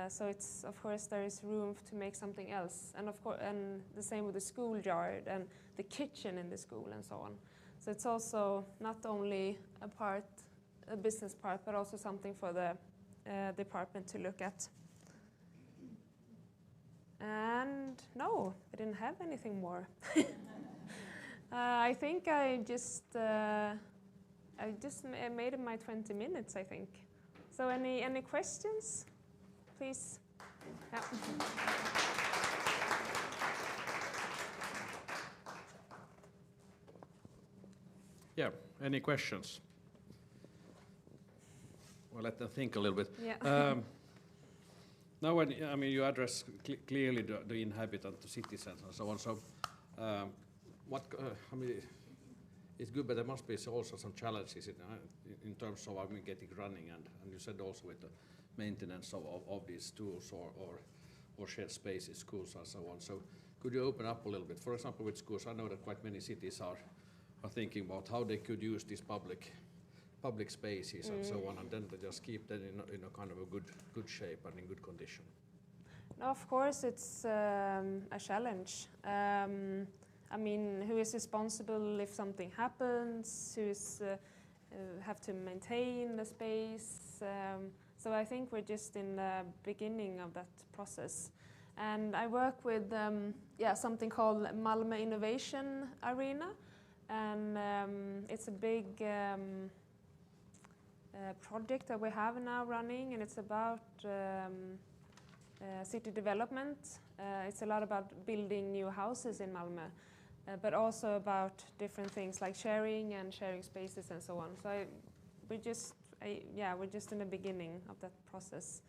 so it's of course there is room to make something else, and of course, and the same with the schoolyard and the kitchen in the school and so on. So it's also not only a business part, but also something for the department to look at. And no, I didn't have anything more. I think I just made it my 20 minutes, I think. So any questions, please? Yeah. Yeah, any questions? Well, let them think a little bit. Yeah. Now, you address clearly the inhabitant, the citizens, and so on. So, I mean, it's good, but there must be also some challenges in terms of getting running, and you said also with the maintenance of these tools or shared spaces, schools and so on. So could you open up a little bit? For example, with schools, I know that quite many cities are thinking about how they could use these public spaces and so on, and then they just keep them in a kind of a good shape and in good condition. No, of course, it's a challenge. I mean, who is responsible if something happens? Who is have to maintain the space? So I think we're just in the beginning of that process. And I work with something called Malmö Innovation Arena, and it's a big project that we have now running, and it's about city development. It's a lot about building new houses in Malmö, but also about different things like sharing spaces and so on. So we're just in the beginning of that process,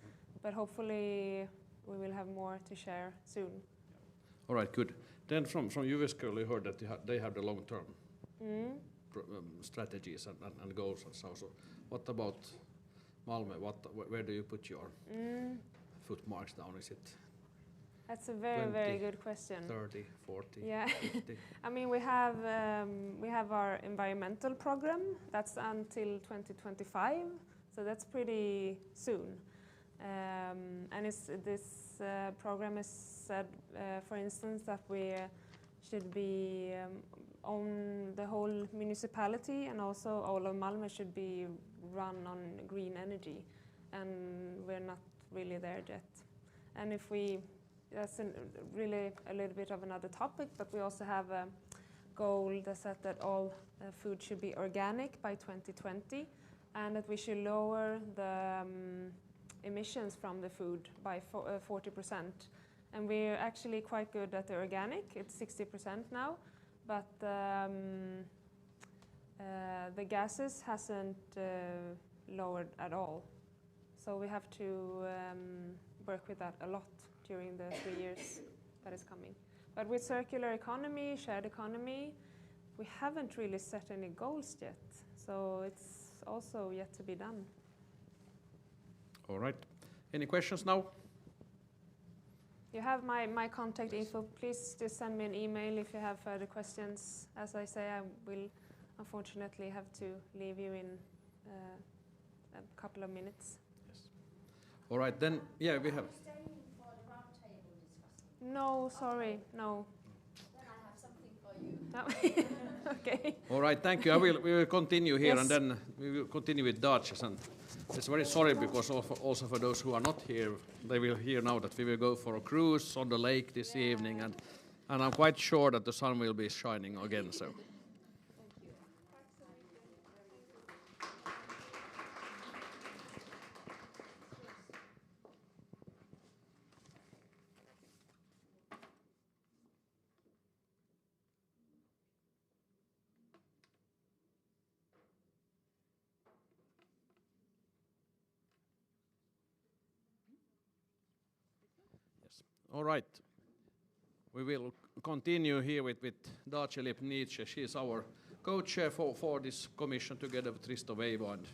but hopefully we will have more to share soon. All right, good. Then from Jyväskylä, we heard that they have the long-term strategies and goals and so. So what about Malmö? Where do you put your footmarks down? Is it? That's a very, 20, very good question. 30, 40, yeah. 50? I mean, we have our environmental program. That's until 2025, so that's pretty soon. And this program is said, for instance, that we should be own the whole municipality, and also all of Malmö should be run on green energy, and we're not really there yet. And that's really a little bit of another topic, but we also have a goal that said that all food should be organic by 2020, and that we should lower the emissions from the food by 40%. And we're actually quite good at the organic. It's 60% now, but the gases hasn't lowered at all. So we have to work with that a lot during the 3 years that is coming. But with circular economy, shared economy, we haven't really set any goals yet. So it's also yet to be done. All right. Any questions now? You have my contact info. Please just send me an email if you have further questions. As I say, I will unfortunately have to leave you in a couple of minutes. Yes. All right, then, yeah, we have... No, sorry, no. Then I have something for you. No. Okay. All right, thank you. We will continue here, yes. And then we will continue with Dace. And it's very sorry because also for those who are not here, they will hear now that we will go for a cruise on the lake this evening, and I'm quite sure that the sun will be shining again. So. All right, we will continue here with Dace Liepniece. She is our co-chair for this commission together with Risto Veivo and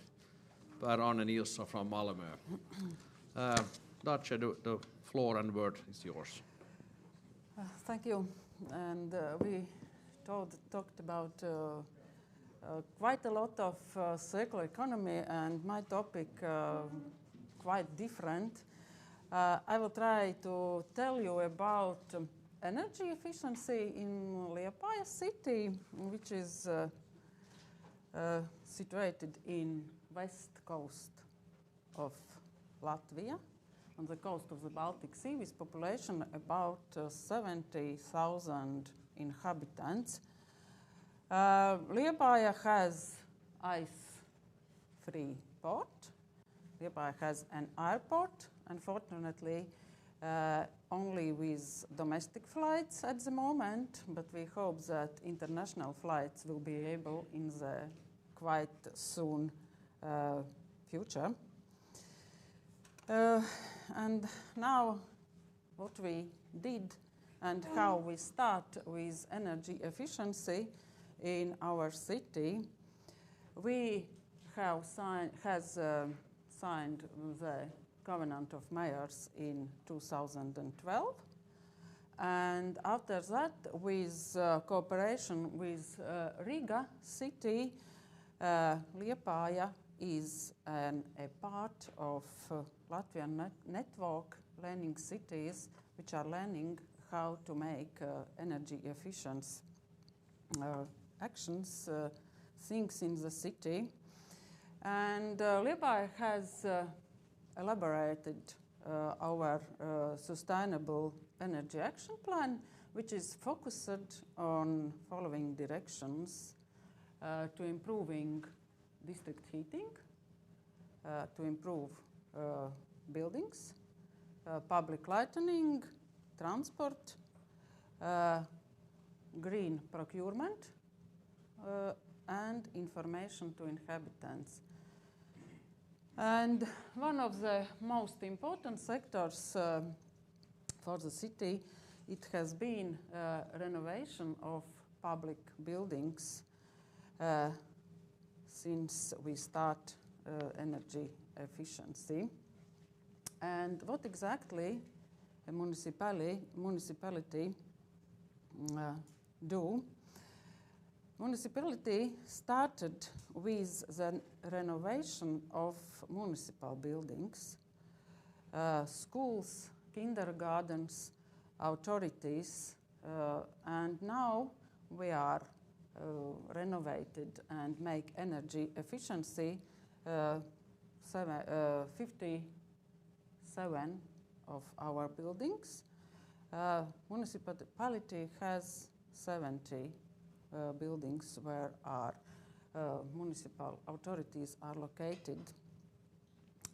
Per-Arne Nilsson from Malmö. Dace, the floor and word is yours. Thank you. And we talked about quite a lot of circular economy, and my topic quite different. I will try to tell you about energy efficiency in Liepaja city, which is situated in west coast of Latvia, on the coast of the Baltic Sea, with population about 70,000 inhabitants. Liepaja has ice-free port. Liepaja has an airport. Unfortunately, only with domestic flights at the moment, but we hope that international flights will be able in the quite soon future. And now what we did and how we start with energy efficiency in our city. We have signed the Covenant of Mayors in 2012. And after that, with cooperation with Riga city, Liepaja is a part of Latvian network learning cities, which are learning how to make energy efficient actions, things in the city. And Liepaja has elaborated our sustainable energy action plan, which is focused on following directions to improving district heating, to improve buildings, public lighting, transport, green procurement, and information to inhabitants. And one of the most important sectors for the city, it has been renovation of public buildings since we start energy efficiency. And what exactly a municipality do? Municipality started with the renovation of municipal buildings, schools, kindergartens, authorities, and now we are renovated and make energy efficiency 57 of our buildings. Municipality has 70 buildings where our municipal authorities are located.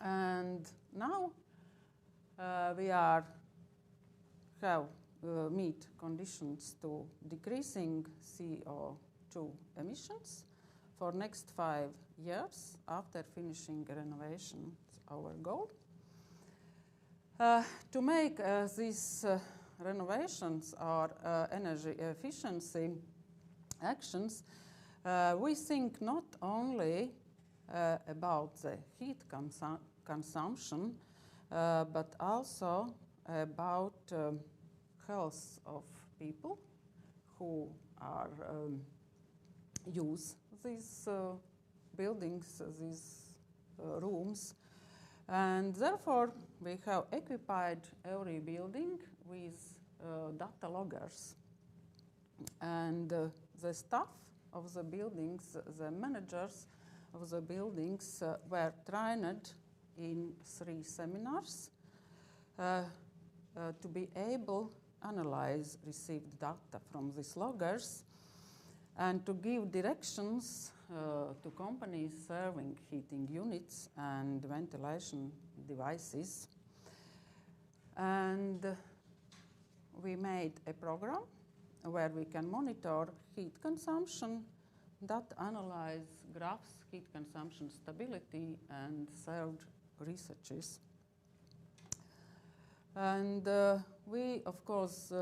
And now we have meet conditions to decreasing CO2 emissions for next 5 years after finishing renovation, our goal. To make these renovations or energy efficiency actions, we think not only about the heat consumption, but also about health of people who are use these buildings, these rooms. And therefore, we have equipped every building with data loggers. And the staff of the buildings, the managers of the buildings were trained in 3 seminars to be able to analyze received data from these loggers and to give directions to companies serving heating units and ventilation devices. And we made a program where we can monitor heat consumption, that analyze graphs, heat consumption stability, and served researches. And we, of course,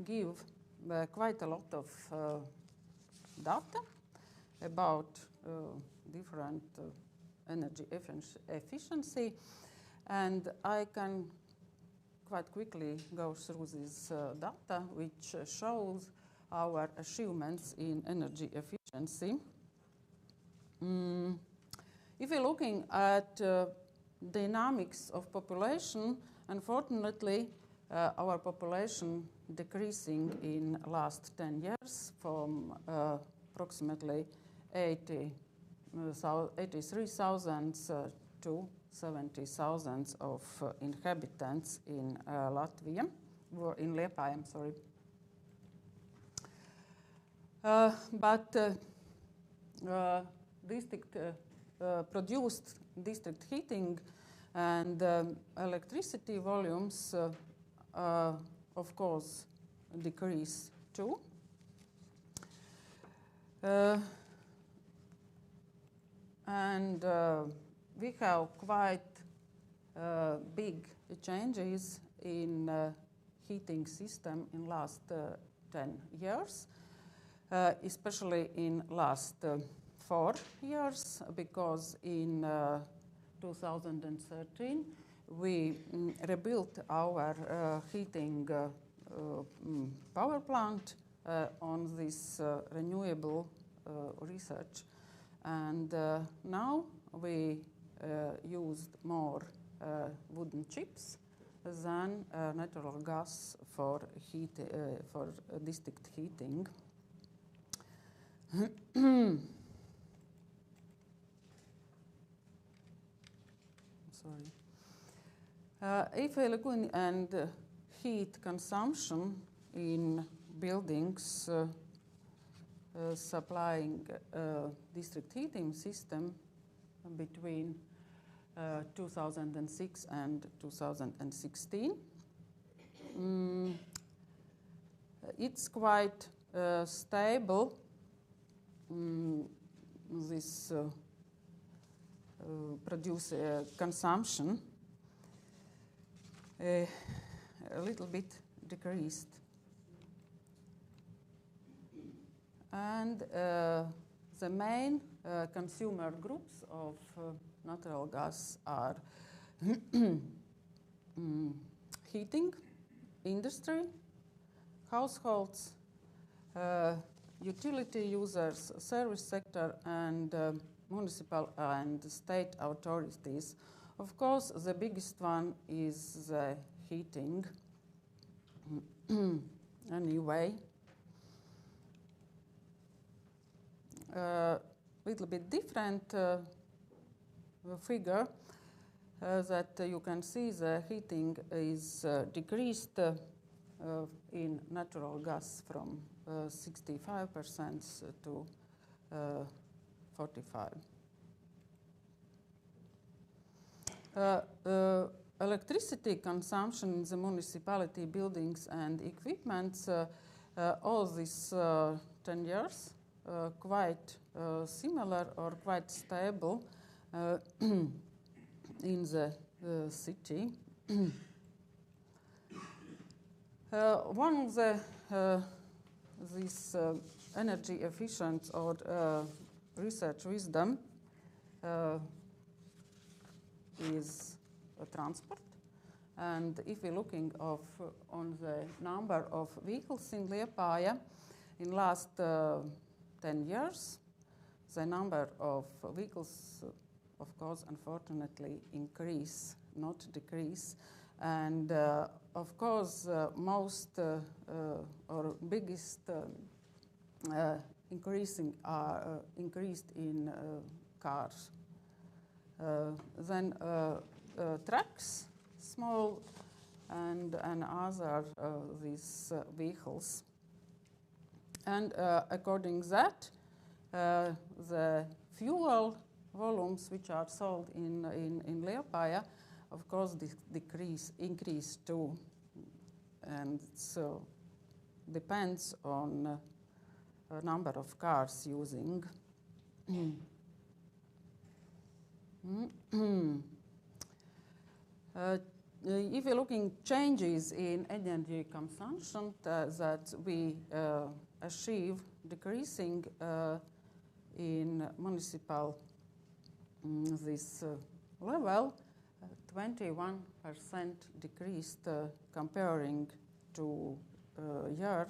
give quite a lot of data about different energy efficiency. And I can quite quickly go through this data, which shows our achievements in energy efficiency. If we're looking at dynamics of population, unfortunately, our population decreasing in last 10 years from approximately 83,000 to 70,000 of inhabitants in Latvia, or in Liepaja, I'm sorry. But produced district heating and electricity volumes, of course, decrease too. And we have quite big changes in heating system in last 10 years, especially in last 4 years, because in 2013 we rebuilt our heating power plant on this renewable research, and now we used more wooden chips than natural gas for district heating. Sorry. If we look at heat consumption in buildings supplying district heating system between 2006 and 2016, it's quite stable, this produce consumption a little bit decreased. And the main consumer groups of natural gas are heating, industry, households, utility users, service sector, and municipal and state authorities. Of course, the biggest one is the heating. Anyway, little bit different figure that you can see the heating is decreased in natural gas from 65% to 45%. Electricity consumption in the municipality buildings and equipment, all these 10 years, quite similar or quite stable in the city. One of the this energy efficient or research wisdom is transport. And if we're looking on the number of vehicles in Liepaja, in last 10 years, the number of vehicles, of course, unfortunately, increase, not decrease. And of course, most or biggest increased in cars. Then trucks, small, and other these vehicles. And according to that, the fuel volumes which are sold in Liepaja, of course, increase too. And so depends on a number of cars using. If you're looking changes in energy consumption that we achieve decreasing in municipal this level, 21% decreased comparing to year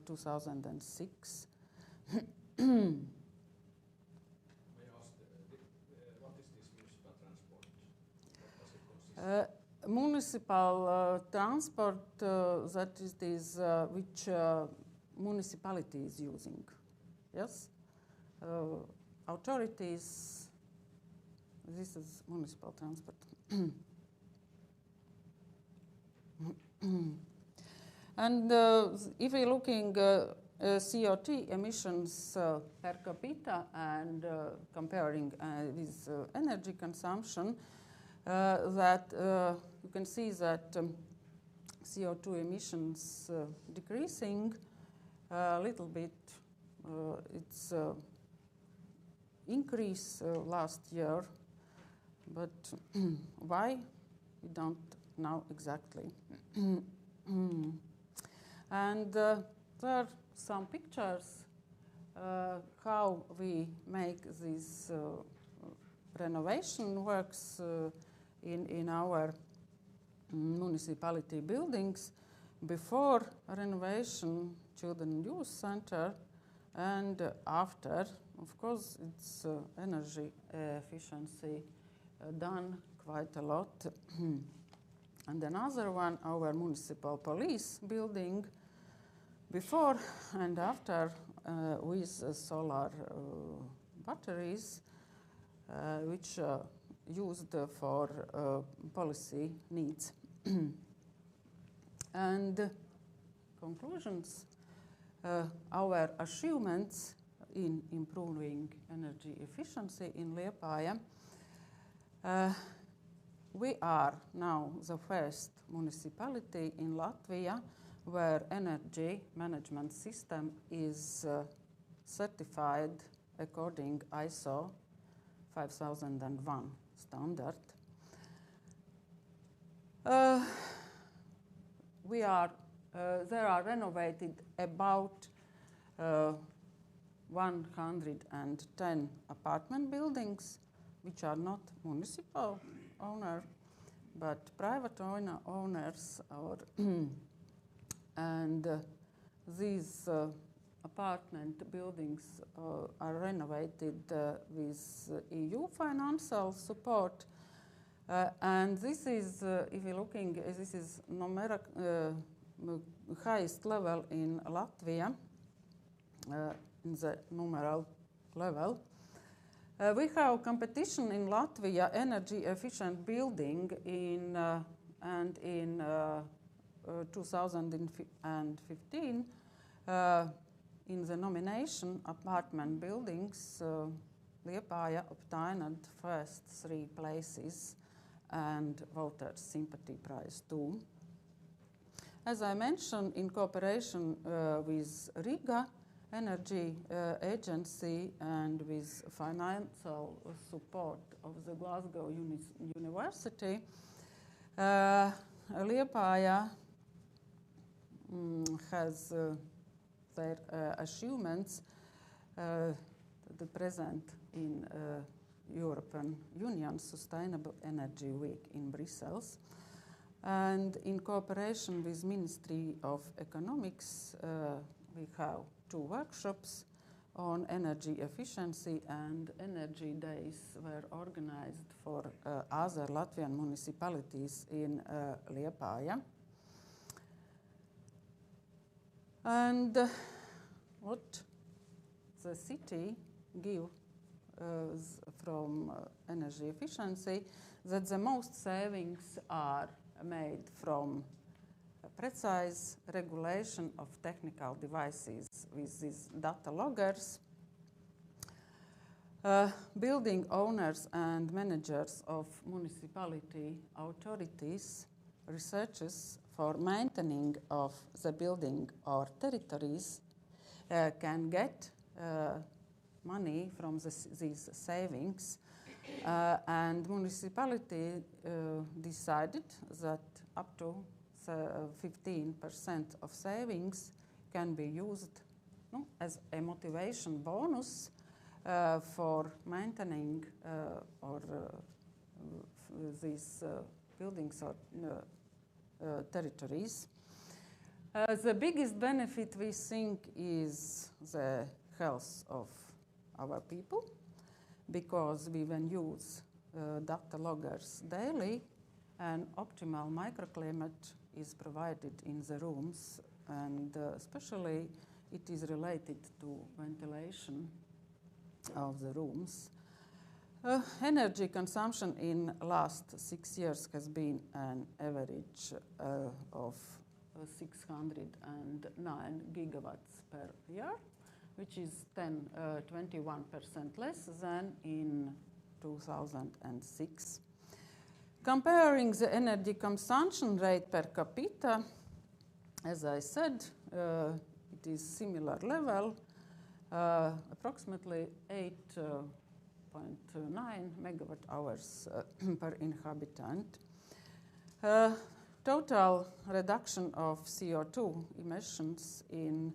2006. May I ask, what is this municipal transport? What does it consist of? Municipal transport, that is which municipality is using. Yes? Authorities, this is municipal transport. And if we're looking CO2 emissions per capita and comparing with energy consumption, that you can see that CO2 emissions decreasing a little bit. It's increase last year, but why? We don't know exactly. And there are some pictures how we make these renovation works in our municipality buildings. Before renovation, Children Youth Center, and after, of course, it's energy efficiency done quite a lot. And another one, our municipal police building, before and after with solar batteries, which used for policy needs. And conclusions, our achievements in improving energy efficiency in Liepaja. We are now the first municipality in Latvia where energy management system is certified according ISO 5001 standard. There are renovated about 110 apartment buildings, which are not municipal owner, but private owners. And these apartment buildings are renovated with EU financial support. And this is, if you're looking, this is highest level in Latvia, in the numeral level. We have competition in Latvia, energy efficient building in 2015 in the nomination apartment buildings. Liepaja obtained first 3 places and voter sympathy prize 2. As I mentioned, in cooperation with Riikka Energy Agency and with financial support of the Glasgow University, Liepaja has their achievements the present in European Union Sustainable Energy Week in Brussels. And in cooperation with Ministry of Economics, we have 2 workshops on energy efficiency, and energy days were organized for other Latvian municipalities in Liepaja. And what the city gives from energy efficiency, that the most savings are made from precise regulation of technical devices with these data loggers. Building owners and managers of municipality authorities, researchers for maintaining of the building or territories can get money from these savings. And municipality decided that up to 15% of savings can be used as a motivation bonus for maintaining these buildings or territories. The biggest benefit, we think, is the health of our people, because we will use data loggers daily, and optimal microclimate is provided in the rooms, and especially it is related to ventilation of the rooms. Energy consumption in last 6 years has been an average of 609 gigawatts per year, which is 21% less than in 2006. Comparing the energy consumption rate per capita, as I said, it is similar level, approximately 8.9 megawatt hours per inhabitant. total reduction of CO2 emissions in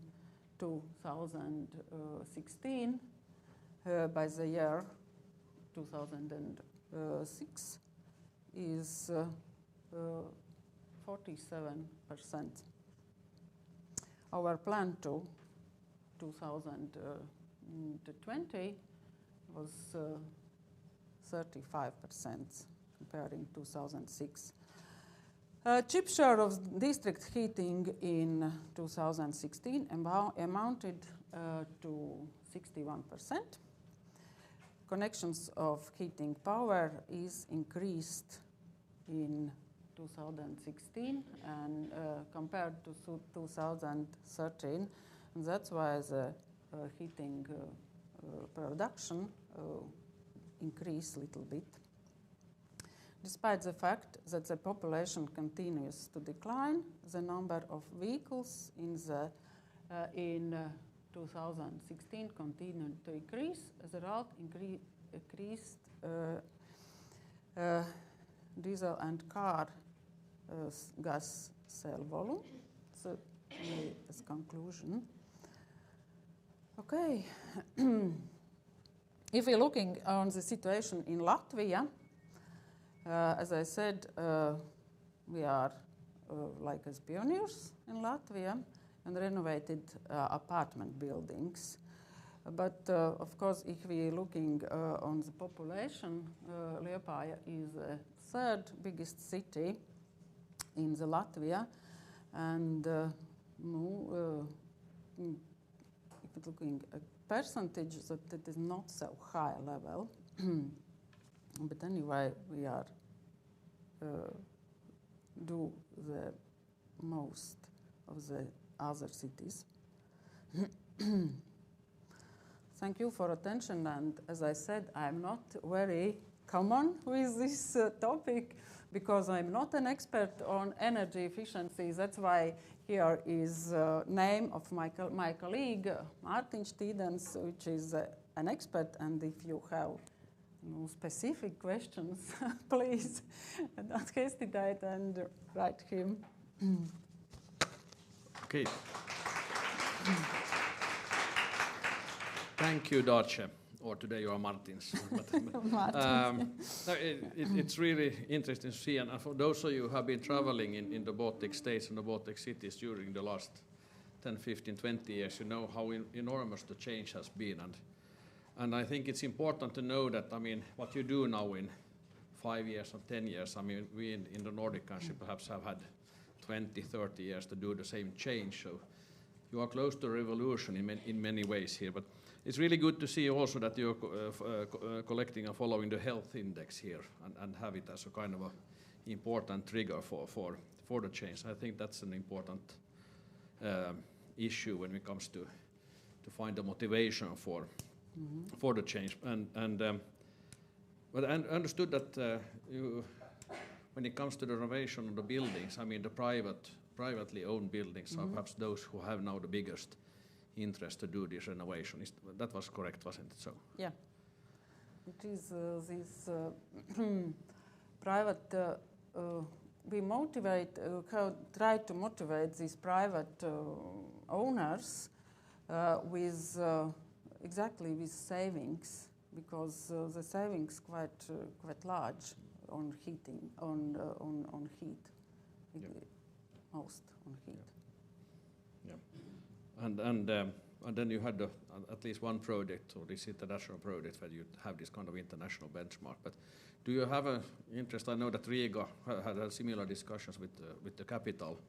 2016 by the year 2006 is 47%. Our plan to 2020 was 35% comparing 2006. Chip share of district heating in 2016 amounted to 61%. Connections of heating power is increased in 2016 and compared to 2013, and that's why the heating production increased a little bit. Despite the fact that the population continues to decline, the number of vehicles in 2016 continued to increase. As a result, increased diesel and car gas cell volume. So, as conclusion. Okay. If we're looking on the situation in Latvia, as I said, we are like as pioneers in Latvia and renovated apartment buildings. But of course, if we're looking on the population, Liepaja is the third biggest city in the Latvia, and if we're looking at percentage, that it is not so high level. But anyway, we are do the most of the other cities. Thank you for attention, and as I said, I'm not very common with this topic because I'm not an expert on energy efficiency. That's why here is name of my colleague, Martin Stidens, which is an expert, and if you have specific questions, please don't hesitate and write him. Okay. Thank you, Dace, or today you are Martins. It's really interesting to see, and for those of you who have been traveling in the Baltic states and the Baltic cities during the last 10, 15, 20 years, you know how enormous the change has been. And I think it's important to know that, I mean, what you do now in 5 years or 10 years, I mean, we in the Nordic country perhaps have had 20, 30 years to do the same change. So you are close to a revolution in many ways here. But it's really good to see also that you're collecting and following the health index here and have it as a kind of a important trigger for the change. I think that's an important issue when it comes to find the motivation for the change. But I understood that when it comes to the renovation of the buildings, I mean the privately owned buildings are perhaps those who have now the biggest interest to do this renovation. That was correct, wasn't it so? Yeah. It is this private, we motivate, try to motivate these private owners with exactly with savings, because the savings quite large on heating, on heat, most on heat. Yeah. And then you had at least one project, or this international project, where you have this kind of international benchmark. But do you have an interest? I know that Riikka had similar discussions with the capital,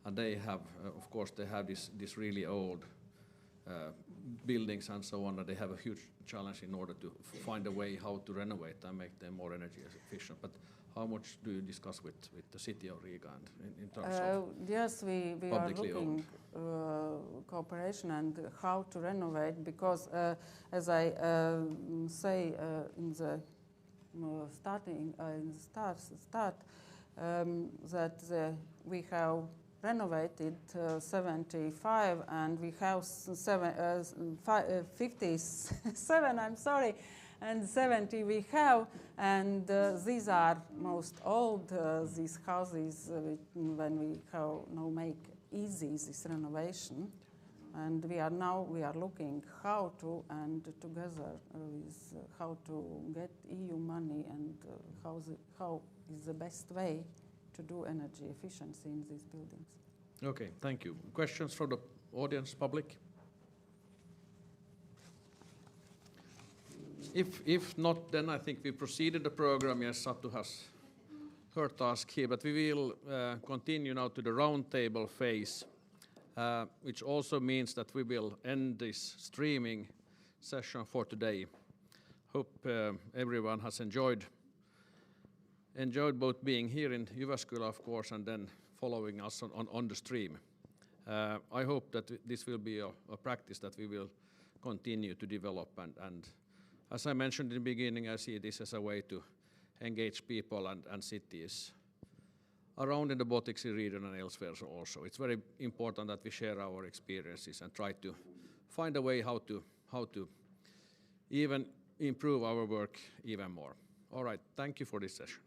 and they have, of course, they have this really old buildings and so on, and they have a huge challenge in order to find a way how to renovate and make them more energy efficient. But how much do you discuss with the city of Riga and in terms of yes, we are looking cooperation and how to renovate, because as I say in the starting in the start that we have renovated 75 and we have 57, I'm sorry, and 70 we have, and these are most old, these houses when we have now make easy this renovation. And we are looking how to, and together with how to get EU money and how is the best way to do energy efficiency in these buildings. Okay, thank you. Questions from the audience, public? If not, then I think we proceeded the program. Yes, Satu has her task here, but we will continue now to the roundtable phase, which also means that we will end this streaming session for today. Hope everyone has enjoyed both being here in Jyväskylä, of course, and then following us on the stream. I hope that this will be a practice that we will continue to develop, and as I mentioned in the beginning, I see this as a way to engage people and cities around in the Baltic Sea region and elsewhere also. It's very important that we share our experiences and try to find a way how to even improve our work even more. All right, thank you for this session.